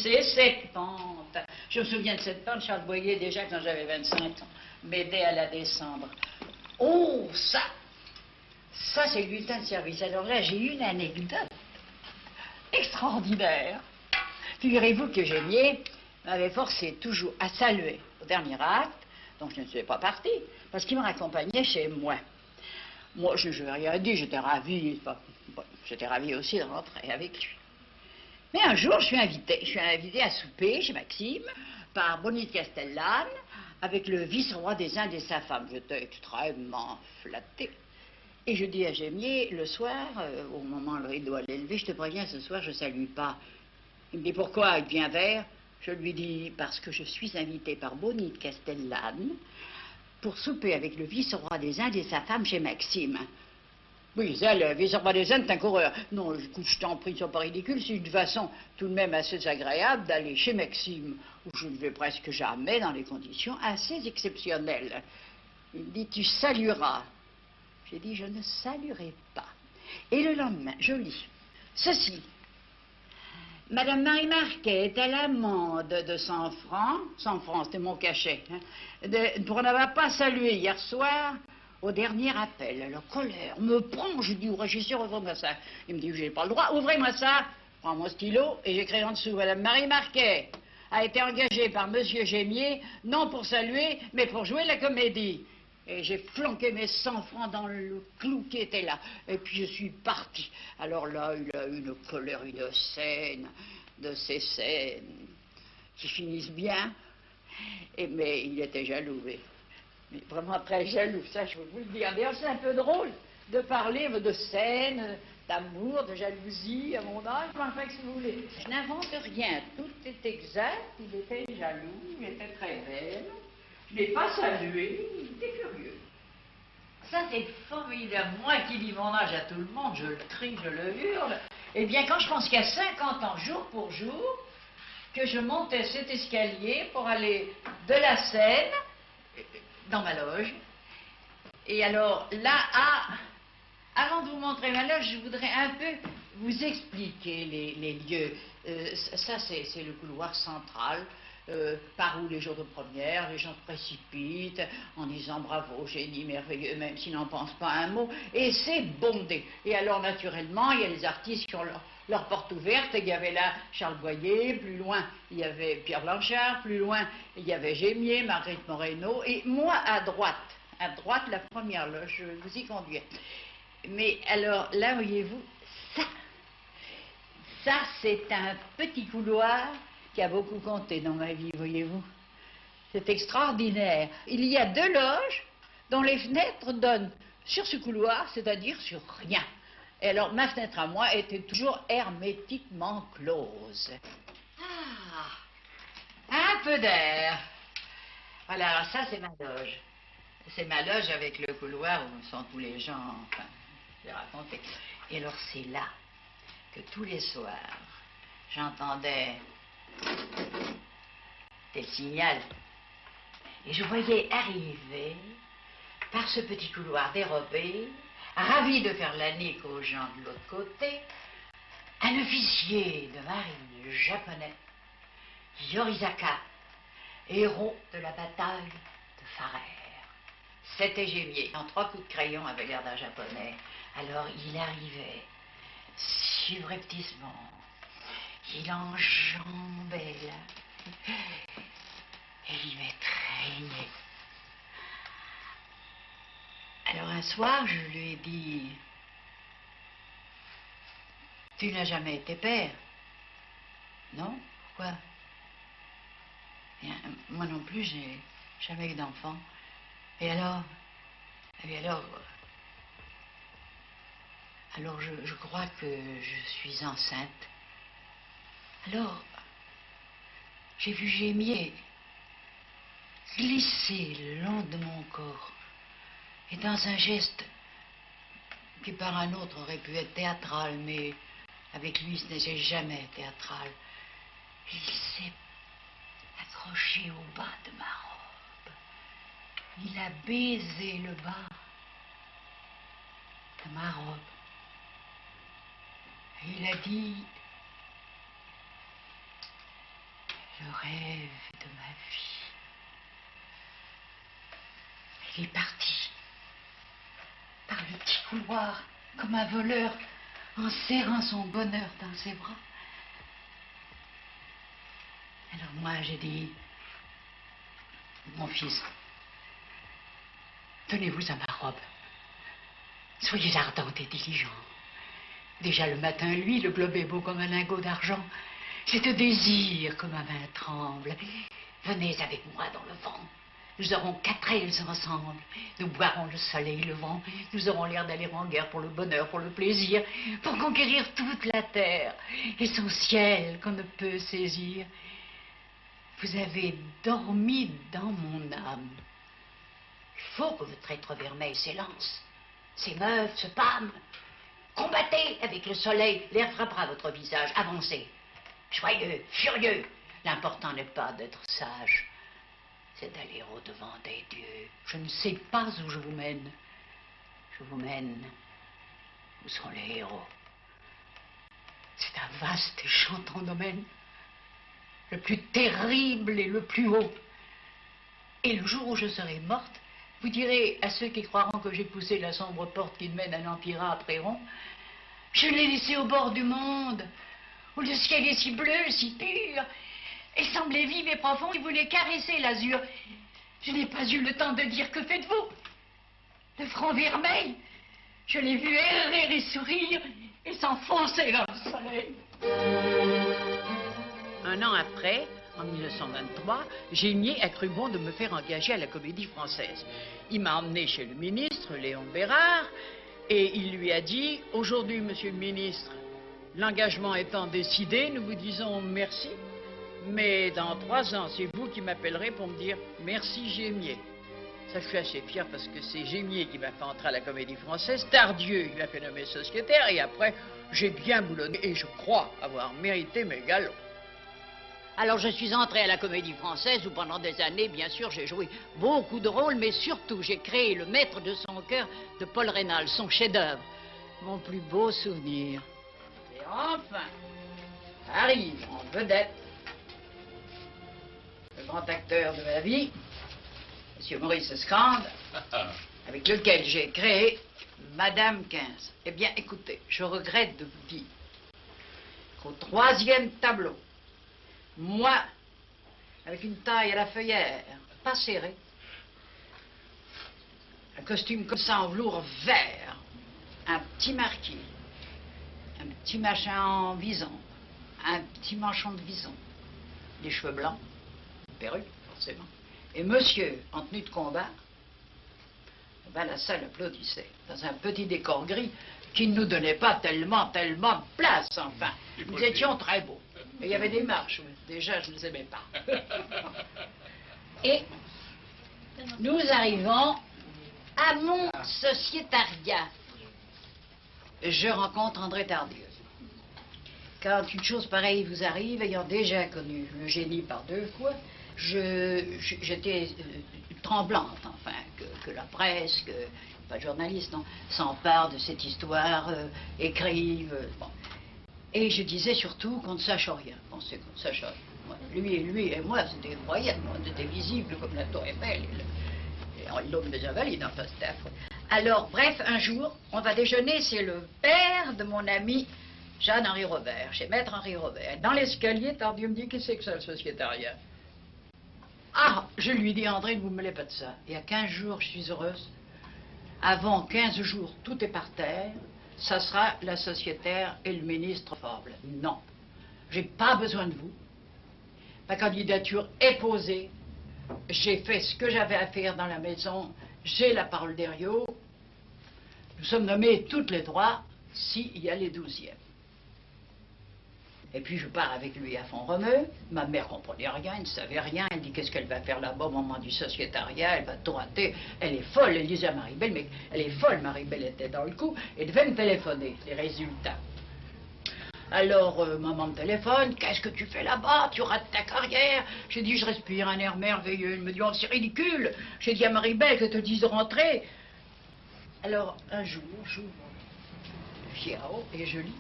et cette pente. Je me souviens de cette pente, Charles Boyer, déjà quand j'avais 25 ans, m'aidait à la descendre. Oh, ça c'est le bulletin de service. Alors là, j'ai une anecdote extraordinaire. Figurez-vous que Gémier m'avait forcé toujours à saluer au dernier acte, donc je ne suis pas partie, parce qu'il me raccompagnait chez moi. Moi, je n'ai rien dit, j'étais ravie. J'étais ravie aussi de rentrer avec lui. Mais un jour, je suis invitée à souper chez Maxime par Bonnie de Castellane avec le vice-roi des Indes et sa femme. J'étais extrêmement flattée. Et je dis à Gémier, le soir, au moment où le rideau allait lever, je te préviens, ce soir, je ne salue pas. Il me dit, pourquoi? Il devient vert. Je lui dis, parce que je suis invitée par Bonnie de Castellane pour souper avec le vice-roi des Indes et sa femme chez Maxime. Oui, ça, le vice-roi des Indes, c'est un coureur. Non, écoute, je t'en prie, sois pas ridicule. C'est une façon tout de même assez agréable d'aller chez Maxime, où je ne vais presque jamais dans des conditions assez exceptionnelles. Il me dit, tu salueras. J'ai dit, je ne saluerai pas. Et le lendemain, je lis ceci. Madame Marie Marquet est à l'amende de 100 francs. 100 francs, c'était mon cachet. Hein, pour n'avoir pas salué hier soir au dernier appel. Alors, colère me prend. Je dis au régisseur, ouvre-moi ça. Il me dit, j'ai pas le droit. Ouvrez-moi ça. Je prends mon stylo et j'écris en dessous. Madame Marie Marquet a été engagée par monsieur Gémier, non pour saluer, mais pour jouer la comédie. Et j'ai flanqué mes 100 francs dans le clou qui était là. Et puis je suis partie. Alors là, il a eu une colère, une scène, de ces scènes qui finissent bien. Mais il était jaloux, mais vraiment très jaloux, ça je veux vous le dire. D'ailleurs, c'est un peu drôle de parler de scènes, d'amour, de jalousie à mon âge, mais enfin, que si vous voulez. Je n'invente rien, tout est exact. Il était jaloux, il était très belle. Je n'ai pas salué, il était furieux. Ça, c'est formidable. Moi qui dis mon âge à tout le monde, je le crie, je le hurle. Eh bien, quand je pense qu'il y a 50 ans, jour pour jour, que je montais cet escalier pour aller de la scène dans ma loge. Et alors, là, avant de vous montrer ma loge, je voudrais un peu vous expliquer les lieux. Ça, c'est le couloir central. Par où les jours de première, les gens se précipitent en disant bravo, génie merveilleux, même s'ils n'en pensent pas un mot, et c'est bondé. Et alors, naturellement, il y a les artistes qui ont leur porte ouverte. Il y avait là Charles Boyer, plus loin, il y avait Pierre Blanchard, plus loin, il y avait Gémier, Marguerite Moreno, et moi, à droite, la première loge, je vous y conduis. Mais alors, là, voyez-vous, ça, c'est un petit couloir qui a beaucoup compté dans ma vie, voyez-vous. C'est extraordinaire. Il y a 2 loges dont les fenêtres donnent sur ce couloir, c'est-à-dire sur rien. Et alors, ma fenêtre à moi était toujours hermétiquement close. Un peu d'air. Voilà, alors ça, c'est ma loge. C'est ma loge avec le couloir où sont tous les gens, enfin, je vais raconter. Et alors, c'est là que tous les soirs, j'entendais tel signal. Et je voyais arriver, par ce petit couloir dérobé, ravi de faire la nique aux gens de l'autre côté, un officier de marine japonais, Yorisaka, héros de la bataille de Farer. C'était Gémier, en 3 coups de crayon avec l'air d'un japonais. Alors il arrivait, subrepticement, il enjambait là, et il m'étreignait. Alors un soir, je lui ai dit, « Tu n'as jamais été père ?» ?»« Non, pourquoi ?»« Bien, moi non plus, j'ai jamais eu d'enfant. » »« Et alors ? » ?»« Et alors je crois que je suis enceinte. » Alors, j'ai vu Gémier glisser le long de mon corps, et dans un geste qui par un autre aurait pu être théâtral, mais avec lui ce n'était jamais théâtral, il s'est accroché au bas de ma robe. Il a baisé le bas de ma robe. Et il a dit, le rêve de ma vie. Il est parti par le petit couloir comme un voleur en serrant son bonheur dans ses bras. Alors moi j'ai dit, mon fils, tenez-vous à ma robe. Soyez ardente et diligent. Déjà le matin, lui, le globe est beau comme un lingot d'argent. C'est de désir que ma main tremble. Venez avec moi dans le vent. Nous aurons 4 ailes ensemble. Nous boirons le soleil, le vent. Nous aurons l'air d'aller en guerre pour le bonheur, pour le plaisir, pour conquérir toute la terre et son ciel qu'on ne peut saisir. Vous avez dormi dans mon âme. Il faut que votre être vermeil s'élance, s'émeuve, se pâme. Combattez avec le soleil, l'air frappera votre visage. Avancez, joyeux, furieux. L'important n'est pas d'être sage, c'est d'aller au-devant des dieux. Je ne sais pas où je vous mène. Je vous mène où sont les héros. C'est un vaste et chantant domaine, le plus terrible et le plus haut. Et le jour où je serai morte, vous direz à ceux qui croiront que j'ai poussé la sombre porte qui mène à l'Empire à Préron, je l'ai laissé au bord du monde, où le ciel est si bleu, si pur. Il semblait vif et profond, il voulait caresser l'azur. Je n'ai pas eu le temps de dire, que faites-vous? front vermeil. Je l'ai vu errer et sourire et s'enfoncer dans le soleil. Un an après, en 1923, Gémier a cru bon de me faire engager à la Comédie Française. Il m'a emmené chez le ministre, Léon Bérard, et il lui a dit « Aujourd'hui, monsieur le ministre, l'engagement étant décidé, nous vous disons merci, mais dans 3 ans, c'est vous qui m'appellerez pour me dire « Merci Gémier ». Ça, je suis assez fier parce que c'est Gémier qui m'a fait entrer à la Comédie Française. Tardieu, il m'a fait nommer sociétaire, et après, j'ai bien boulonné, et je crois avoir mérité mes galops. Alors je suis entrée à la Comédie Française où pendant des années, bien sûr, j'ai joué beaucoup de rôles, mais surtout j'ai créé Le Maître de son cœur de Paul Rénal, son chef-d'œuvre, mon plus beau souvenir. Et enfin, arrive en vedette le grand acteur de ma vie, M. Maurice Scande, avec lequel j'ai créé Madame 15. Eh bien, écoutez, je regrette de vous dire qu'au 3e tableau, moi, avec une taille à la feuillère, pas serrée, un costume comme ça en velours vert, un petit marquis, un petit machin en vison, un petit manchon de vison, des cheveux blancs, une perruque, forcément, et monsieur en tenue de combat, ben la salle applaudissait, dans un petit décor gris qui ne nous donnait pas tellement de place, enfin. Nous étions très beaux. Et il y avait des marches, déjà je ne les aimais pas. Et nous arrivons à mon sociétariat. Je rencontre André Tardieu. Quand une chose pareille vous arrive, ayant déjà connu le génie par 2 fois, j'étais tremblante, enfin, que la presse, pas de journaliste, non, s'empare de cette histoire, écrive, bon. Et je disais surtout qu'on ne sache rien. On sait qu'on ne sache rien. Moi, lui et moi, c'était effroyable. On était visibles comme la tour Eiffel et l'homme des Invalides. Enfin, c'était affreux. Alors, bref, un jour, on va déjeuner, c'est le père de mon ami Jeanne-Henri Robert, chez Maître Henri Robert. Dans l'escalier, Tardieu me dit, qu'est-ce que c'est que ça, le sociétariat? Ah, je lui dis, André, ne vous mêlez pas de ça. Il y a 15 jours, je suis heureuse. Avant 15 jours, tout est par terre. Ça sera la sociétaire et le ministre Forble. Non, j'ai pas besoin de vous. Ma candidature est posée. J'ai fait ce que j'avais à faire dans la maison. J'ai la parole d'Herriot. Nous sommes nommés toutes les 3 s'il y a les 12e. Et puis je pars avec lui à Font-Romeu. Ma mère comprenait rien, elle ne savait rien. Elle dit qu'est-ce qu'elle va faire là-bas au moment du sociétariat. Elle va droiter. Elle est folle. Elle disait à Marie-Belle, mais elle est folle. Marie-Belle était dans le coup et devait me téléphoner les résultats. Alors maman me téléphone. Qu'est-ce que tu fais là-bas? Tu rates ta carrière. J'ai dit je respire un air merveilleux. Elle me dit oh c'est ridicule. J'ai dit à Marie-Belle que te disent de rentrer. Alors un jour j'ouvre le Figaro et je lis.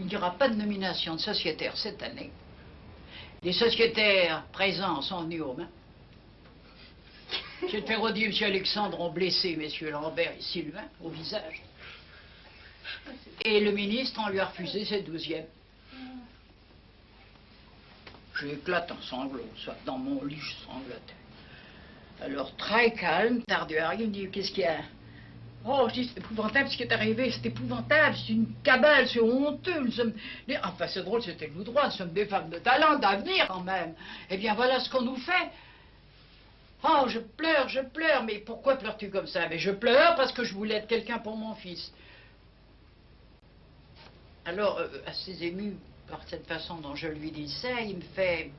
Il n'y aura pas de nomination de sociétaire cette année. Les sociétaires présents sont venus aux mains. M. Ferraudier et M. Alexandre ont blessé M. Lambert et Sylvain au visage. Et le ministre, on lui a refusé ses 12e. J'éclate en sanglots, soit dans mon lit, je sanglotais. Alors, très calme, Tardieu arrive, il me dit, qu'est-ce qu'il y a? Oh, je dis, c'est épouvantable ce qui est arrivé, c'est épouvantable, c'est une cabale, c'est honteux. Nous sommes... Enfin, c'est drôle, c'était nous droit, nous sommes des femmes de talent, d'avenir quand même. Eh bien, voilà ce qu'on nous fait. Oh, je pleure, mais pourquoi pleures-tu comme ça? Mais je pleure parce que je voulais être quelqu'un pour mon fils. Alors, assez ému par cette façon dont je lui dis ça, il me fait...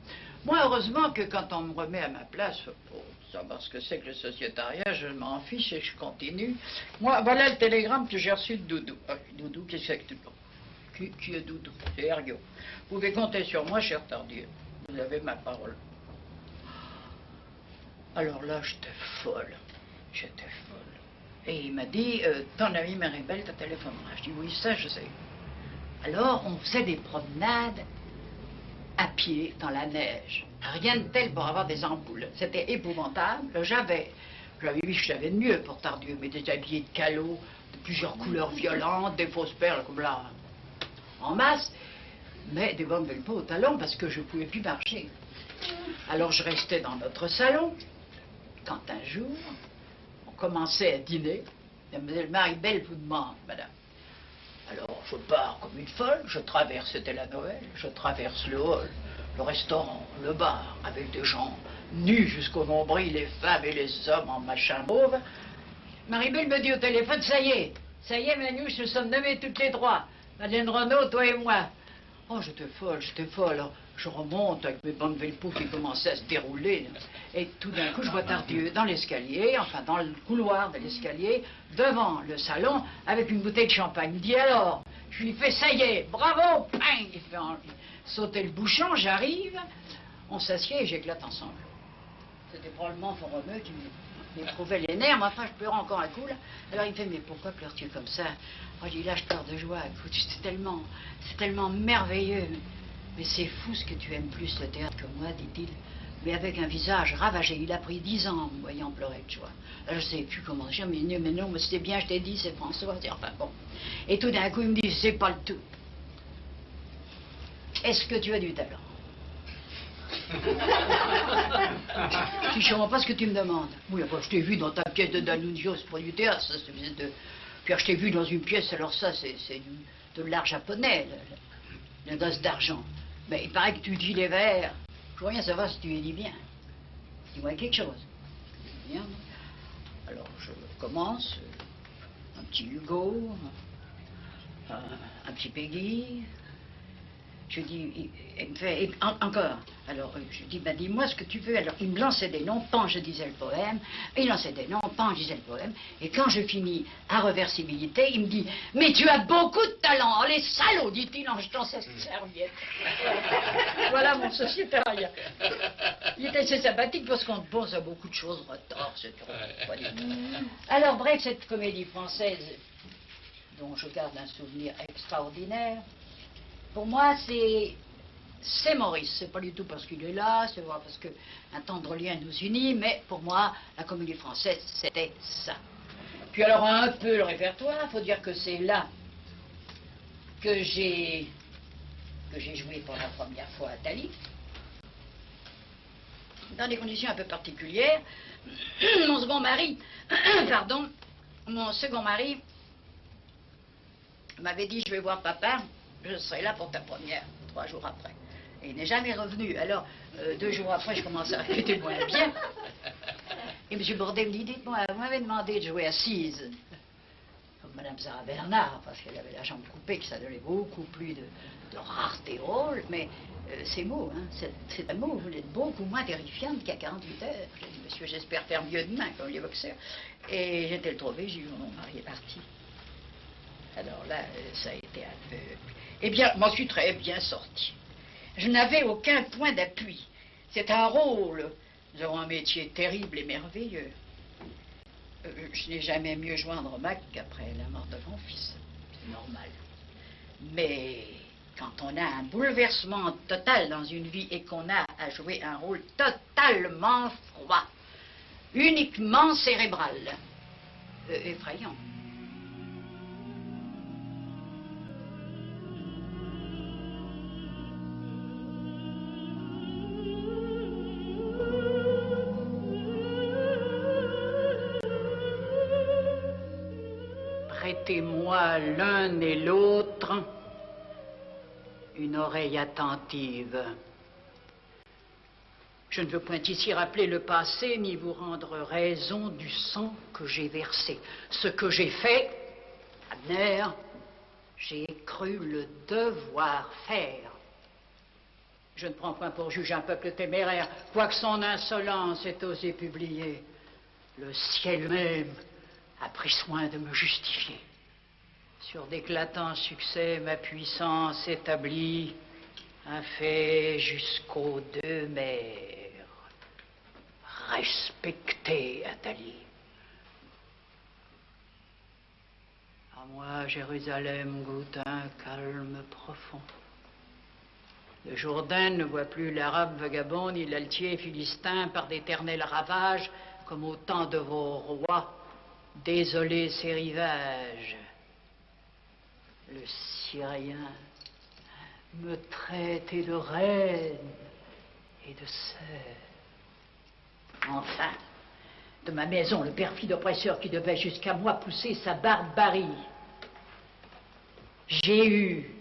Moi, heureusement que quand on me remet à ma place, pour savoir ce que c'est que le sociétariat, je m'en fiche et je continue. Moi, voilà le télégramme que j'ai reçu de Doudou. Ah, Doudou, qu'est-ce que c'est que Doudou? Qui est Doudou? C'est Herriot. Vous pouvez compter sur moi, cher Tardieu. Vous avez ma parole. Alors là, j'étais folle. J'étais folle. Et il m'a dit, ton ami Marie-Belle te téléphonera. Je dis, oui, ça, je sais. Alors, on faisait des promenades à pied dans la neige. Rien de tel pour avoir des ampoules. C'était épouvantable. J'avais vu que j'avais de mieux pour Tardieu, mais des habillés de calots, de plusieurs couleurs violentes, des fausses perles comme là, en masse, mais des bonnes belles peaux au talon parce que je ne pouvais plus marcher. Alors je restais dans notre salon, quand un jour, commençait à dîner. Mademoiselle Marie-Belle vous demande, madame. Alors, je pars comme une folle, je traverse, c'était la Noël, je traverse le hall, le restaurant, le bar, avec des gens nus jusqu'au nombril, les femmes et les hommes en machin mauve. Marie-Belle me dit au téléphone, ça y est, Manouche, nous sommes nommés toutes les trois. Madeleine Renaud, toi et moi. Oh, j'étais folle. Alors, je remonte avec mes bandes Velpo qui commençaient à se dérouler. Et tout d'un coup, je vois Tardieu dans l'escalier, enfin dans le couloir de l'escalier, devant le salon, avec une bouteille de champagne. Il me dit alors, je lui fais, ça y est, bravo, ping. Il fait sauter le bouchon, j'arrive, on s'assied et j'éclate ensemble. C'était probablement Foromeux qui m'éprouvait les nerfs, mais enfin, je pleurais encore un coup, là. Alors il me fait, mais pourquoi pleures-tu comme ça? Oh, je dis, là, je pleure de joie. Écoute, c'est tellement merveilleux. Mais c'est fou ce que tu aimes plus le théâtre que moi, dit-il. Mais avec un visage ravagé. Il a pris 10 ans en me voyant pleurer de joie. Alors, je ne sais plus comment dire, mais non, mais c'était bien, je t'ai dit, c'est François. Enfin bon. Et tout d'un coup, il me dit, c'est pas le tout. Est-ce que tu as du talent? Je comprends pas ce que tu me demandes. Oui, enfin, je t'ai vu dans ta pièce de D'Annunzio, c'est pas du théâtre, ça, c'est de... Puis je t'ai vu dans une pièce, alors ça, c'est de l'art japonais, le dos d'argent. Mais il paraît que tu dis les vers. Je veux rien savoir si tu les dis bien. Dis-moi quelque chose. Bien. Alors, je commence. Un petit Hugo, un petit Peggy. Je dis, il me fait, encore. Alors, je dis, ben dis-moi ce que tu veux. Alors, il me lançait des noms, tant je disais le poème. Il lançait des noms, tant je disais le poème. Et quand je finis à reversibilité, il me dit, mais tu as beaucoup de talent. Oh, les salauds, dit-il en jetant sa serviette. Voilà mon sociétaire. Il était assez sympathique parce qu'on pense à beaucoup de choses retors, c'est trop. Alors, bref, cette comédie française, dont je garde un souvenir extraordinaire, pour moi, c'est Maurice. C'est pas du tout parce qu'il est là, c'est pas parce qu'un tendre lien nous unit, mais pour moi, la comédie française, c'était ça. Puis alors, un peu le répertoire, il faut dire que c'est là que j'ai joué pour la première fois à Thalie, dans des conditions un peu particulières. Mon second mari m'avait dit, je vais voir papa, je serai là pour ta première, 3 jours après. Et il n'est jamais revenu. Alors, 2 jours après, je commençais à répéter moins bien. Et M. Bourdet me dit, dites-moi, vous m'avez demandé de jouer assise, comme Mme Sarah Bernard, parce qu'elle avait la jambe coupée, que ça donnait beaucoup plus de rareté au rôle, mais ces mots, hein, c'est un mot, vous êtes beaucoup moins terrifiante qu'à 48 heures. J'ai dit, monsieur, j'espère faire mieux demain, comme les boxeurs. Et j'étais le trouvé, j'ai eu mon mari est parti. Alors là, ça a été un peu... Eh bien, je m'en suis très bien sorti. Je n'avais aucun point d'appui. C'est un rôle. Nous avons un métier terrible et merveilleux. Je n'ai jamais mieux joué en Andromaque qu'après la mort de mon fils. C'est normal. Mais quand on a un bouleversement total dans une vie et qu'on a à jouer un rôle totalement froid, uniquement cérébral, effrayant. Prêtez-moi l'un et l'autre une oreille attentive. Je ne veux point ici rappeler le passé, ni vous rendre raison du sang que j'ai versé. Ce que j'ai fait, Abner, j'ai cru le devoir faire. Je ne prends point pour juge un peuple téméraire, quoique son insolence ait osé publier. Le ciel même a pris soin de me justifier. Sur d'éclatants succès, ma puissance établie a fait jusqu'aux 2 mers. Respectez Athalie. À moi, Jérusalem goûte un calme profond. Le Jourdain ne voit plus l'Arabe vagabond ni l'Altier philistin par d'éternels ravages, comme au temps de vos rois, désolez ses rivages. Le Syrien me traite de reine et de sœur. Enfin, de ma maison, le perfide oppresseur qui devait jusqu'à moi pousser sa barbarie. J'ai eu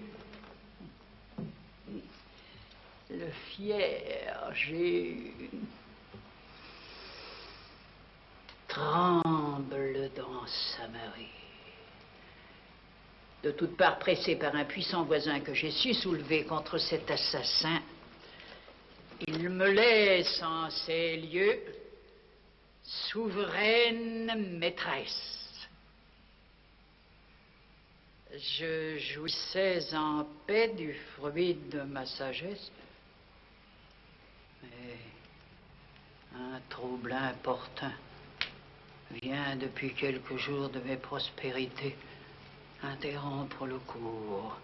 le fier, j'ai eu tremble dans Samarie. De toutes parts pressé par un puissant voisin que j'ai su soulever contre cet assassin, il me laisse en ces lieux souveraine maîtresse. Je jouissais en paix du fruit de ma sagesse, mais un trouble importun vient depuis quelques jours de mes prospérités interrompre le cours.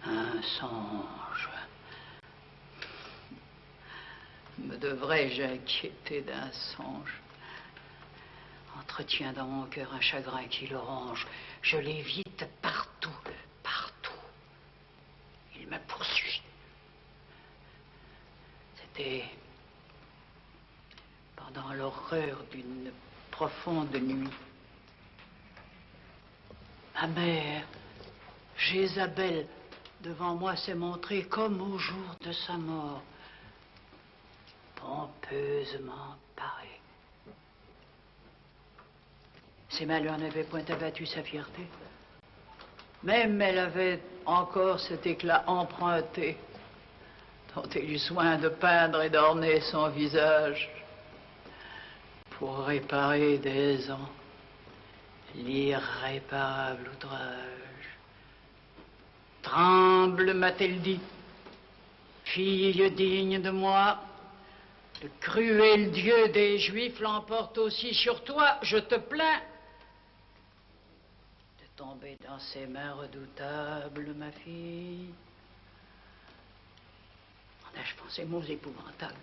Un songe. Me devrais-je inquiéter d'un songe? Entretient dans mon cœur un chagrin qui le ronge. Je l'évite partout, partout. Il me poursuit. C'était pendant l'horreur d'une profonde nuit. Ma mère, Jézabel, devant moi s'est montrée comme au jour de sa mort, pompeusement parée. Ces malheurs n'avaient point abattu sa fierté. Même elle avait encore cet éclat emprunté dont elle eut soin de peindre et d'orner son visage pour réparer des ans l'irréparable outrage. Tremble, m'a-t-elle dit, fille digne de moi, le cruel Dieu des Juifs l'emporte aussi sur toi, je te plains de tomber dans ses mains redoutables, ma fille. En achevant ces mots épouvantables,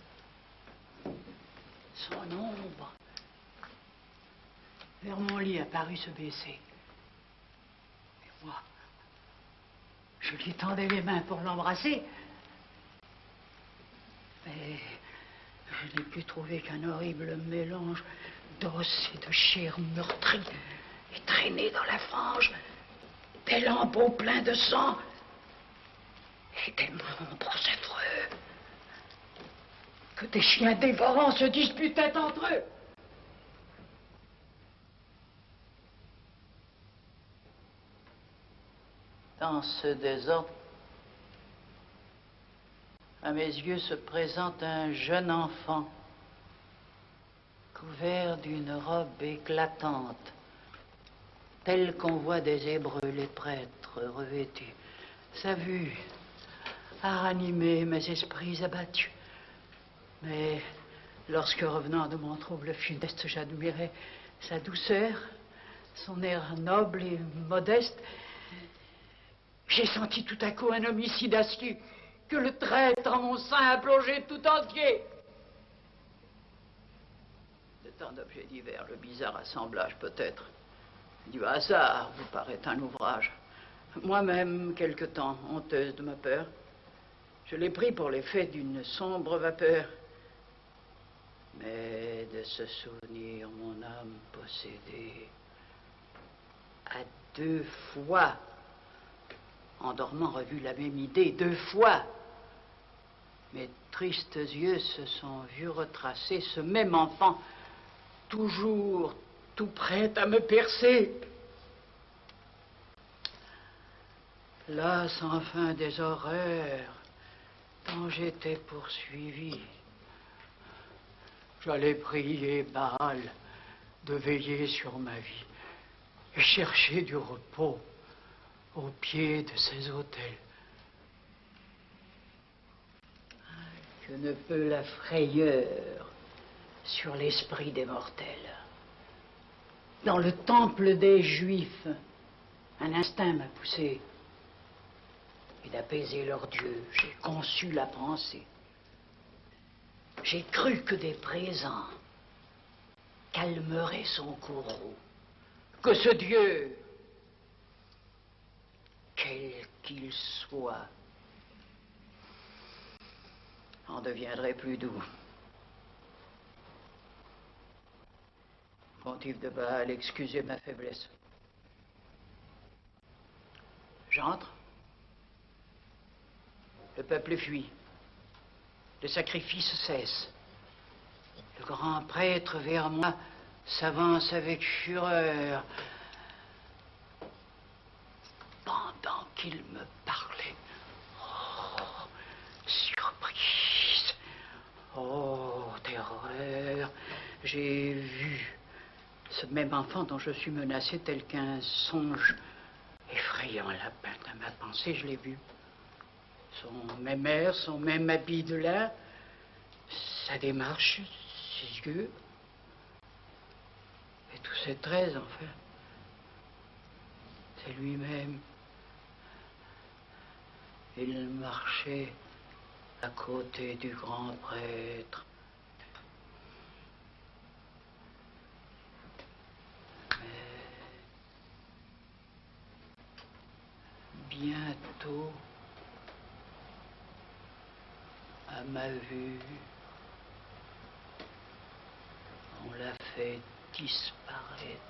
son ombre vers mon lit apparut se baisser. Et moi, je lui tendais les mains pour l'embrasser. Mais je n'ai pu trouver qu'un horrible mélange d'os et de chair meurtrie et traînée dans la fange, des lambeaux pleins de sang et des membres affreux que des chiens dévorants se disputaient entre eux. Dans ce désordre, à mes yeux se présente un jeune enfant, couvert d'une robe éclatante, telle qu'on voit des Hébreux, les prêtres, revêtus. Sa vue a ranimé mes esprits abattus. Mais lorsque, revenant de mon trouble funeste, j'admirais sa douceur, son air noble et modeste, j'ai senti tout à coup un homicide astuce que le traître en mon sein a plongé tout entier. De tant d'objets divers, le bizarre assemblage peut-être du hasard vous paraît un ouvrage. Moi-même, quelque temps, honteuse de ma peur, je l'ai pris pour l'effet d'une sombre vapeur. Mais de ce souvenir, mon âme possédée a 2 fois, en dormant, revu la même idée 2 fois. Mes tristes yeux se sont vus retracer ce même enfant, toujours tout prêt à me percer. Là, sans fin des horreurs dont j'étais poursuivi, j'allais prier Baal de veiller sur ma vie et chercher du repos au pied de ces autels. Que ne peut la frayeur sur l'esprit des mortels. Dans le temple des Juifs, un instinct m'a poussé, et d'apaiser leur Dieu, j'ai conçu la pensée. J'ai cru que des présents calmeraient son courroux, que ce Dieu, quel qu'il soit, en deviendrait plus doux. Pontife de Baal, excusez ma faiblesse. J'entre. Le peuple fuit. Le sacrifice cesse. Le grand prêtre vers moi s'avance avec fureur. Pendant qu'il me parlait, oh, surprise, oh, terreur, j'ai vu ce même enfant dont je suis menacé tel qu'un songe effrayant lapin dans ma pensée, je l'ai vu. Son même air, son même habit de lin, sa démarche, ses yeux, et tous ses traits, enfin. C'est lui-même. Il marchait à côté du grand prêtre. Mais bientôt, à ma vue, on l'a fait disparaître.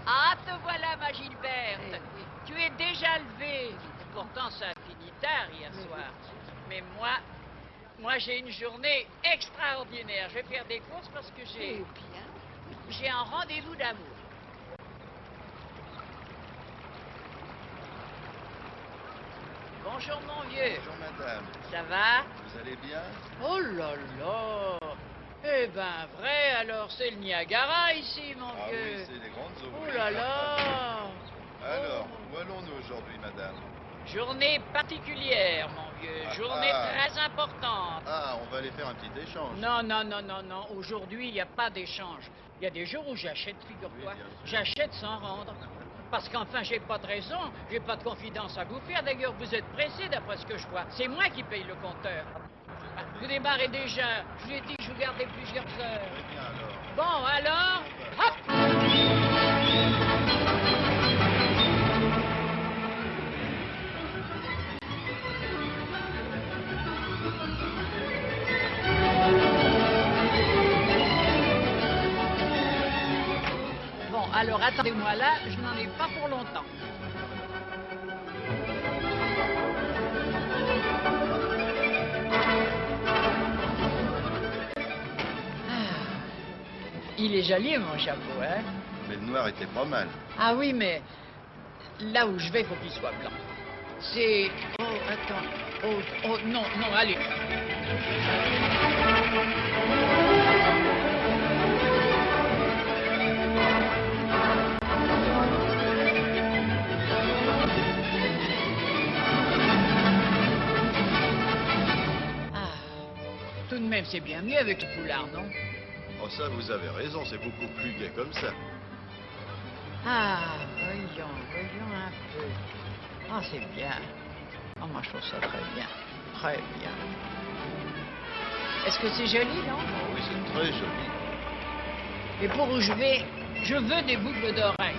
Ah, te voilà, ma Gilberte. Tu es déjà levée. Pourtant, ça a fini tard hier soir. Mais moi, j'ai une journée extraordinaire. Je vais faire des courses parce que j'ai un rendez-vous d'amour. Bonjour, mon vieux. Bonjour, madame. Ça va? Vous allez bien? Oh là là! Eh ben, vrai, alors c'est le Niagara ici, mon Ah vieux. oui, c'est les grandes eaux. Oh là là! Alors, où allons-nous aujourd'hui, madame? Journée particulière, mon vieux. Journée très importante. Ah, on va aller faire un petit échange. Non, non, non, non, non. Aujourd'hui, il n'y a pas d'échange. Il y a des jours où j'achète, figure-toi. Oui, J'achète sans rendre. Parce qu'enfin, j'ai pas de raison, j'ai pas de confidence à vous faire. D'ailleurs, vous êtes pressé d'après ce que je vois. C'est moi qui paye le compteur. Ah, vous démarrez déjà. Je vous ai dit que je vous gardais plusieurs heures. Très bien, alors. Bon, alors, hop! Bon, alors attendez-moi là, je n'en ai pas pour longtemps. Il est joli, mon chapeau, hein? Mais le noir était pas mal. Ah oui, mais là où je vais, il faut qu'il soit blanc. C'est... Oh, attends. Oh, non, non, allez. Ah, tout de même, c'est bien mieux avec le foulard, non? Oh, ça, vous avez raison, c'est beaucoup plus gai comme ça. Ah, voyons un peu. Ah, c'est bien. Ah, moi, je trouve ça très bien. Très bien. Est-ce que c'est joli, non? Oh, oui, c'est très joli. Et pour où je vais, je veux des boucles d'oreilles.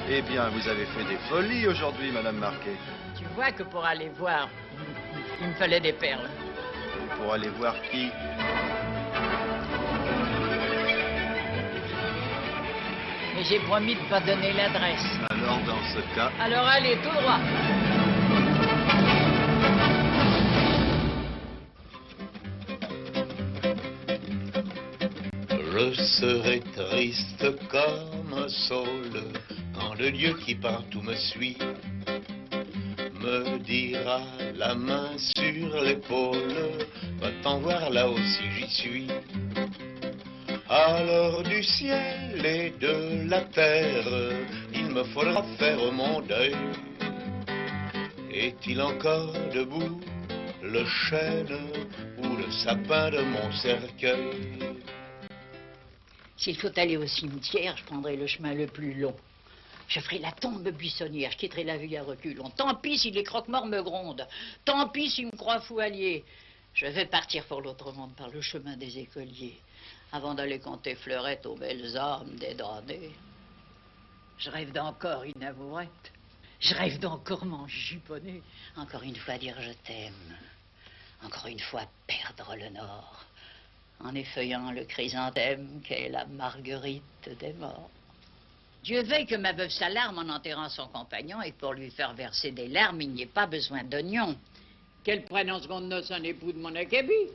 Eh bien, vous avez fait des folies aujourd'hui, madame Marquet. Tu vois que pour aller voir, il me fallait des perles. Et pour aller voir qui? Mais j'ai promis de ne pas donner l'adresse. Alors, dans ce cas... Alors allez, tout droit. Je serai triste comme un saule quand le Dieu qui partout me suit me dira la main sur l'épaule, va-t'en voir là-haut si j'y suis. Alors du ciel et de la terre, il me faudra faire mon deuil. Est-il encore debout le chêne ou le sapin de mon cercueil. S'il faut aller au cimetière, je prendrai le chemin le plus long. Je ferai la tombe buissonnière, je quitterai la vie à reculons. Tant pis si les croque-morts me grondent. Tant pis s'ils me croient fou allié. Je vais partir pour l'autre monde par le chemin des écoliers, avant d'aller compter fleurettes aux belles âmes des damnés. Je rêve d'encore une amourette. Je rêve d'encore m'enjuponner. Encore une fois dire je t'aime. Encore une fois perdre le nord. En effeuillant le chrysanthème qu'est la marguerite des morts. Dieu veuille que ma veuve s'alarme en enterrant son compagnon et que pour lui faire verser des larmes, il n'y ait pas besoin d'oignons. Qu'elle prenne en seconde noce un époux de mon acabit.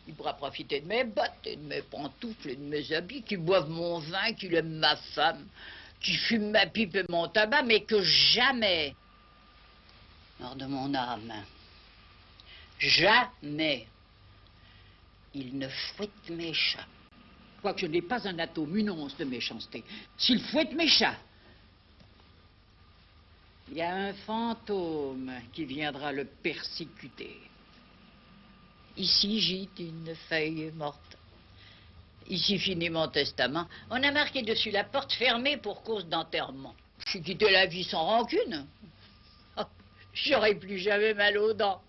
Il pourra profiter de mes bottes et de mes pantoufles et de mes habits, qui boivent mon vin, qu'il aime ma femme, qui fume ma pipe et mon tabac, mais que jamais, hors de mon âme, jamais, il ne fouette mes chats. Quoique je n'ai pas un atome, une once de méchanceté. S'il fouette mes chats, il y a un fantôme qui viendra le persécuter. Ici gîte une feuille morte. Ici finit mon testament. On a marqué dessus la porte fermée pour cause d'enterrement. J'ai quitté la vie sans rancune. Oh, j'aurai plus jamais mal aux dents.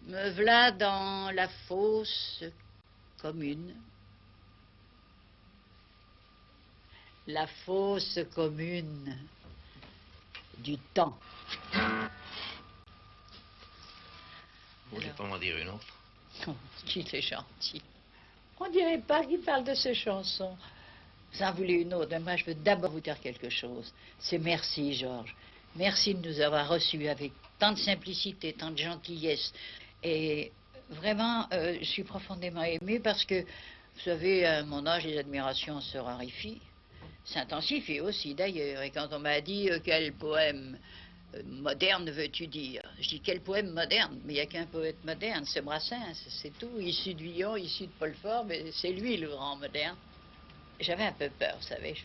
Me v'là dans la fosse commune. La fosse commune du temps. Vous voulez pas m'en dire une autre? Oh, qu'il est gentil. On dirait pas qu'il parle de ses chansons. Vous en voulez une autre, mais moi je veux d'abord vous dire quelque chose. C'est merci, Georges. Merci de nous avoir reçus avec tant de simplicité, tant de gentillesse. Et vraiment, je suis profondément émue parce que, vous savez, à mon âge, les admirations se raréfient. S'intensifient aussi, d'ailleurs. Et quand on m'a dit quel poème moderne veux-tu dire? Je dis quel poème moderne? Mais il n'y a qu'un poète moderne, c'est Brassens, c'est tout. Issu de Villon, issu de Paul Fort, mais c'est lui le grand moderne. J'avais un peu peur, vous savez,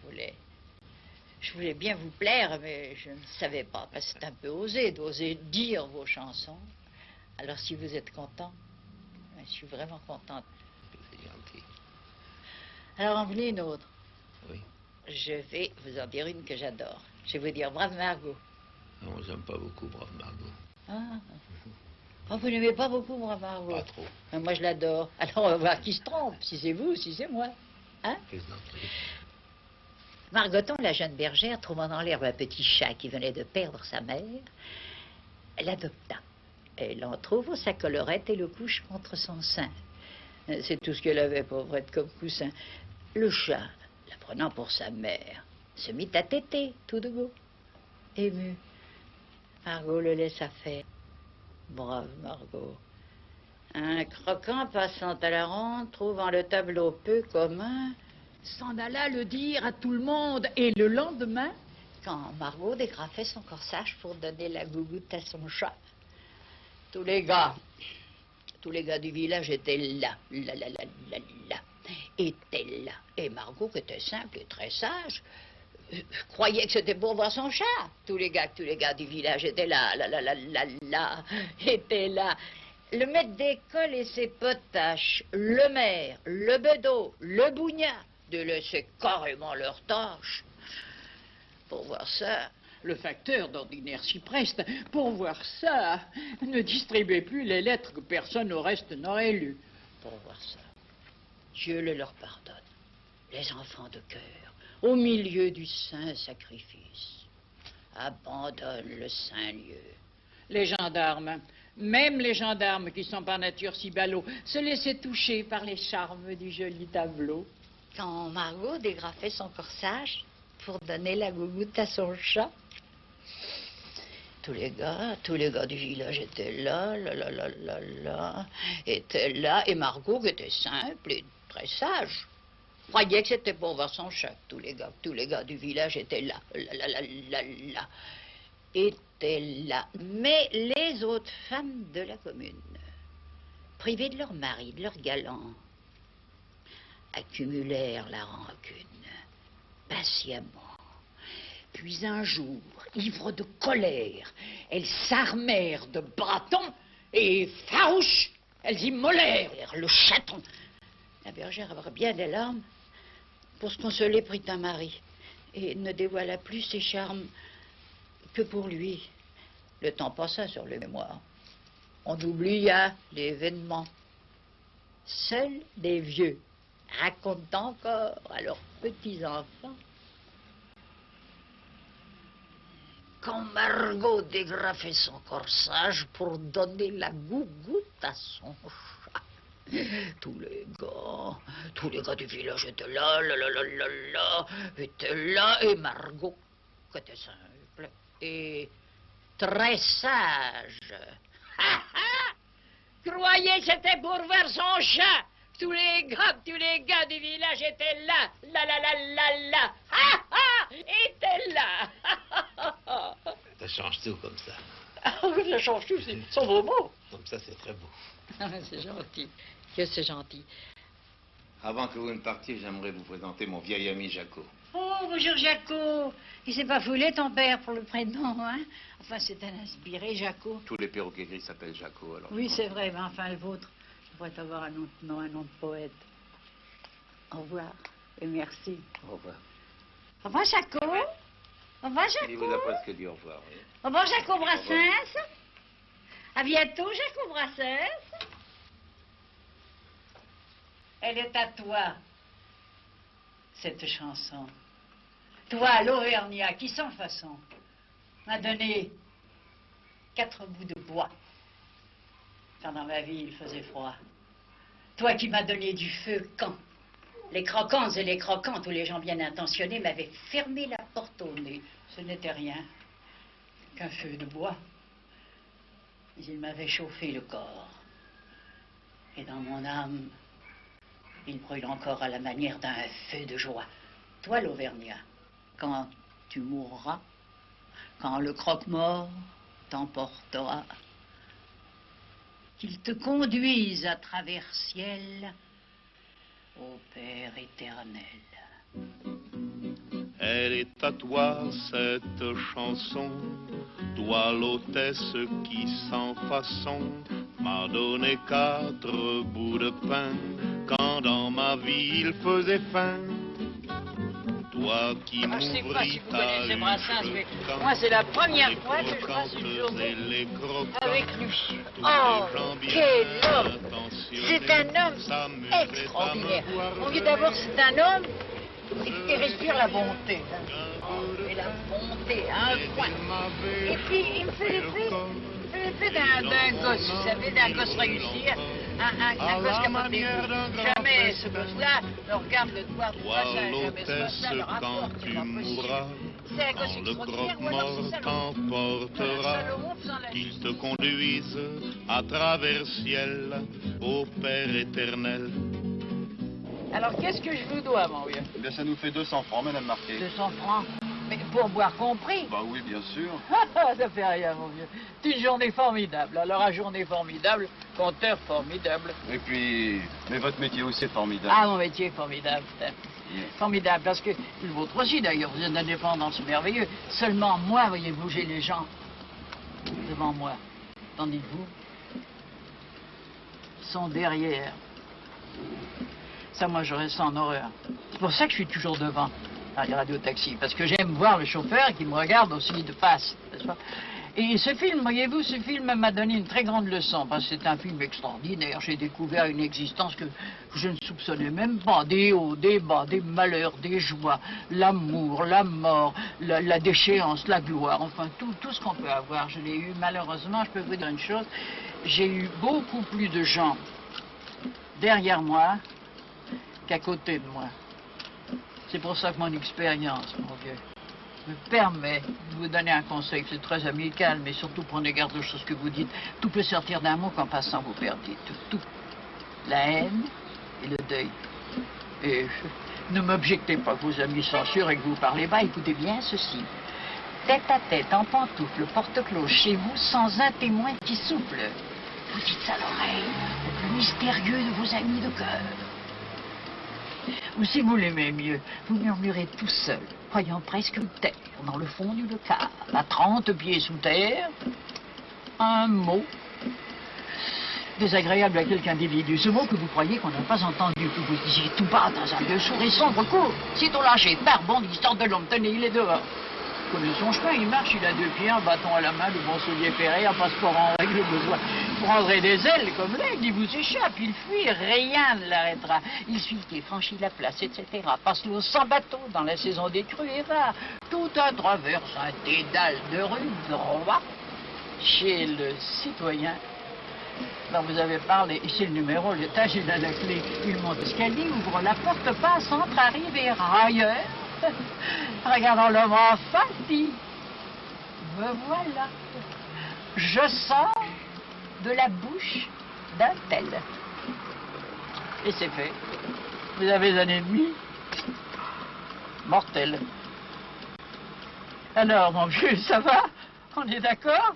je voulais bien vous plaire, mais je ne savais pas, parce que c'est un peu osé d'oser dire vos chansons. Alors si vous êtes content, je suis vraiment contente. C'est gentil. Alors en voulez une autre? Oui. Je vais vous en dire une que j'adore. Je vais vous dire Brave Margot. Non, j'aime pas beaucoup Brave Margot. Ah. Oh, vous n'aimez pas beaucoup Brave Margot? Pas trop. Mais moi je l'adore. Alors on va voir qui se trompe, si c'est vous, si c'est moi. Hein? Qu'est-ce d'entrée? Margoton, la jeune bergère, trouvant dans l'herbe un petit chat qui venait de perdre sa mère, l'adopta. Elle en trouve sa collerette et le couche contre son sein. C'est tout ce qu'elle avait, pauvrette, comme coussin. Le chat, la prenant pour sa mère, se mit à téter, tout de go. Ému, Margot le laissa faire. Brave Margot. Un croquant passant à la ronde, trouvant le tableau peu commun, s'en alla le dire à tout le monde. Et le lendemain, quand Margot dégrafait son corsage pour donner la gougoute à son chat, tous les gars du village étaient là, étaient là. Et Margot, qui était simple et très sage, croyait que c'était pour voir son chat. Tous les gars du village étaient là, étaient là. Le maître d'école et ses potaches, le maire, le bedeau, le bougnat, de laisser carrément leur tâche. Pour voir ça, le facteur, d'ordinaire si preste, pour voir ça, ne distribuait plus les lettres que personne au reste n'aurait lues. Pour voir ça, Dieu le leur pardonne, les enfants de cœur, au milieu du saint sacrifice, abandonnent le saint lieu. Les gendarmes, même les gendarmes qui sont par nature si ballots, se laissaient toucher par les charmes du joli tableau. Quand Margot dégrafait son corsage pour donner la gougoute à son chat, tous les gars du village étaient là, étaient là, et Margot, qui était simple et très sage, croyait que c'était pour voir son chat. Tous les gars du village étaient là, étaient là. Mais les autres femmes de la commune, privées de leur mari, de leur galant, accumulèrent la rancune, patiemment. puis un jour, ivre de colère, elles s'armèrent de bâtons et farouches, elles immolèrent le chaton. La bergère avait bien des larmes. Pour se consoler, prit un mari et ne dévoila plus ses charmes que pour lui. Le temps passa sur les mémoires. On oublia l'événement. Seuls des vieux racontent encore à leurs petits-enfants quand Margot dégrafait son corsage pour donner la gougoute à son chat. Tous les gars du village étaient là, étaient là, et Margot, qui était simple et très sage, croyait que c'était pour voir son chat. Tous les gars du village étaient là, étaient là. Ça change tout comme ça. Ah oui, ça change tout, c'est son beau mot. Comme ça, c'est très beau. C'est gentil, que c'est gentil. Avant que vous ne partiez, j'aimerais vous présenter mon vieil ami Jaco. Oh, bonjour Jaco. Il s'est pas foulé ton père pour le prénom, hein? Enfin, c'est un inspiré, Jaco. Tous les perroquets gris s'appellent Jaco, alors. Oui, c'est vrai, mais enfin, le vôtre devrait avoir un autre nom, un nom de poète. Au revoir et merci. Au revoir. Au revoir, Jaco. Au revoir, Jaco. Il vous a presque dit au revoir, oui. Au revoir, Jaco Brassens. À bientôt, Jaco Brassens. Elle est à toi, cette chanson. Toi, l'Auvergnat, qui sans façon m'a donné 4 bouts de bois quand dans ma vie il faisait froid. Toi qui m'as donné du feu quand les croquants et les croquants, tous les gens bien intentionnés, m'avaient fermé la porte au nez. Ce n'était rien qu'un feu de bois. Mais il m'avait chauffé le corps. Et dans mon âme, il brûle encore à la manière d'un feu de joie. Toi, l'Auvergnat, quand tu mourras, quand le croque-mort t'emportera, qu'il te conduise à travers ciel au Père éternel. Elle est à toi, cette chanson, toi l'hôtesse qui sans façon m'a donné 4 bouts de pain quand dans ma vie il faisait faim. Toi qui Je sais pas si m'ouvris vous ta connaissez Brassens, mais quand moi c'est la première les fois que je passe une croquantes journée et les croquants, avec lui. tous Oh, les gens bien quel homme! intentionnés C'est un homme s'amusaient à me extraordinaire. voir Mon Dieu, d'abord, c'est un homme qui respire la bonté. Et la bonté à un point. Et puis, il me fait l'effet d'un gosse, vous savez, d'un gosse réussir. Un gosse qui a pas de jamais ce gosse-là me regarde le devoir du passage, jamais ce gosse-là le rapporte, c'est pas possible. C'est un gosse extraordinaire, ou alors c'est Salomon. t'emportera, Salomon faisant la qu'il te conduise à travers ciel au Père éternel. Alors qu'est-ce que je vous dois, mon vieux? Eh bien, ça nous fait 200 francs, Madame Marquet. 200 francs. Mais pour boire compris. Bah oui, bien sûr. Ça fait rien, mon vieux. C'est une journée formidable. Alors, à journée formidable, compteur formidable. Et puis, mais votre métier aussi est formidable. Ah, mon métier est formidable. Formidable, parce que le vôtre aussi, d'ailleurs, vous êtes indépendant, c'est merveilleux. Seulement, moi, voyez bouger les gens devant moi. Tandis que vous, ils sont derrière. Ça, moi, je reste en horreur. C'est pour ça que je suis toujours devant dans les radiotaxis, parce que j'aime voir le chauffeur qui me regarde aussi de face, n'est-ce pas? Et ce film, voyez-vous, ce film m'a donné une très grande leçon, parce que c'est un film extraordinaire. J'ai découvert une existence que je ne soupçonnais même pas. Des hauts, des bas, des malheurs, des joies, l'amour, la mort, la déchéance, la gloire, enfin tout ce qu'on peut avoir. Je l'ai eu, malheureusement, je peux vous dire une chose, j'ai eu beaucoup plus de gens derrière moi qu'à côté de moi. C'est pour ça que mon expérience, mon vieux, me permet de vous donner un conseil. C'est très amical, mais surtout prenez garde aux choses que vous dites. Tout peut sortir d'un mot qu'en passant vous perdez. Tout. La haine et le deuil. Et ne m'objectez pas que vos amis censurent et que vous parlez bas. Écoutez bien ceci. Tête à tête, en pantoufle, porte-cloche chez vous, sans un témoin qui souffle. Vous dites à l'oreille, le plus mystérieux de vos amis de cœur. Ou si vous l'aimez mieux, vous murmurez tout seul, croyant presque taire, dans le fond du local, à 30 pieds sous terre, un mot désagréable à quelque individu. Ce mot que vous croyez qu'on n'a pas entendu, que vous disiez tout bas dans un lieu sourd et sombre court. Sitôt lâché, par bond, l'histoire de l'homme, tenez, il est dehors. Il connaît son chemin, il marche, il a 2 pieds, un bâton à la main, de bons souliers ferrés, un passeport en règle, besoin. Vous prendrez des ailes comme l'aigle, il vous échappe, il fuit, rien ne l'arrêtera. Il suit qu'il franchit la place, etc. Passe l'eau sans bateau dans la saison des crues et va tout à travers un dédale de rue droit chez le citoyen dont vous avez parlé. Ici le numéro, l'étage, il a la clé. Il monte l'escalier, ouvre la porte, passe, entre, arrive et ailleurs. Regardons l'homme en face, dit, me voilà. Je sors de la bouche d'un tel. Et c'est fait. Vous avez un ennemi mortel. Alors, mon vieux, ça va? On est d'accord?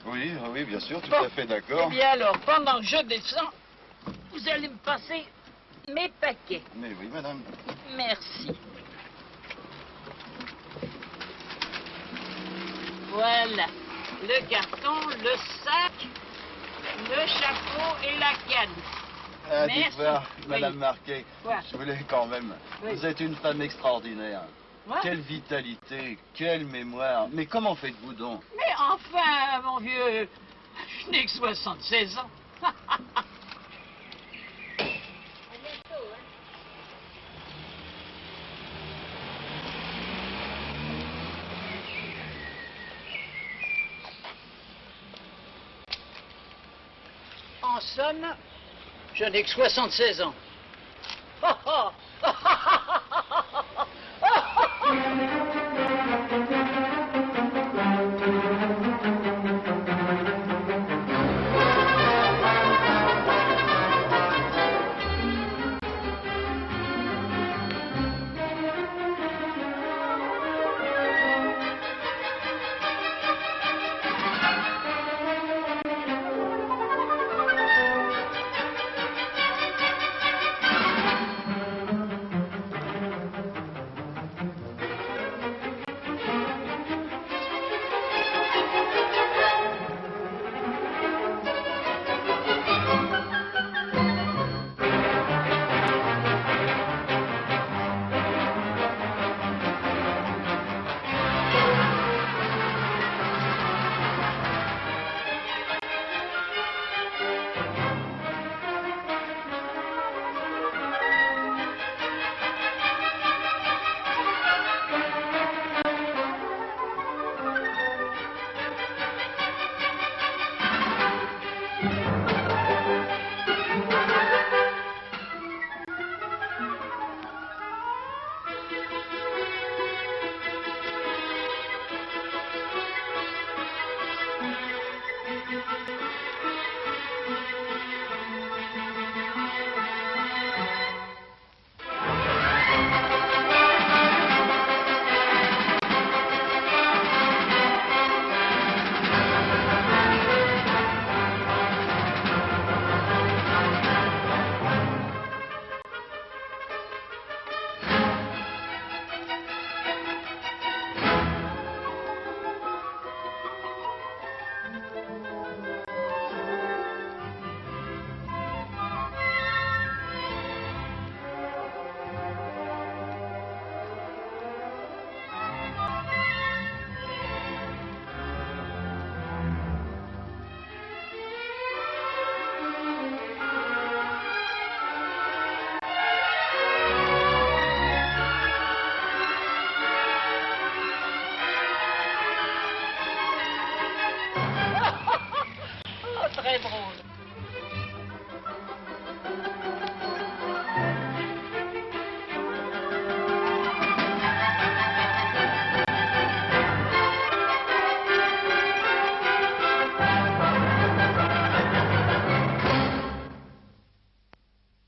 Oui, oui, bien sûr, tout Bon. à fait d'accord. Eh bien alors, pendant que je descends, vous allez me passer mes paquets. Mais oui, madame. Merci. Voilà. Le carton, le sac, le chapeau et la canne. Ah, Merci. dites voir, madame Oui. Marquet, Quoi? je voulais quand même. Oui. Vous êtes une femme extraordinaire. Moi? Quelle vitalité, quelle mémoire. Mais comment faites-vous donc? Mais enfin, mon vieux, je n'ai que 76 ans. En somme, je n'ai que 76 ans. Oh, oh, oh,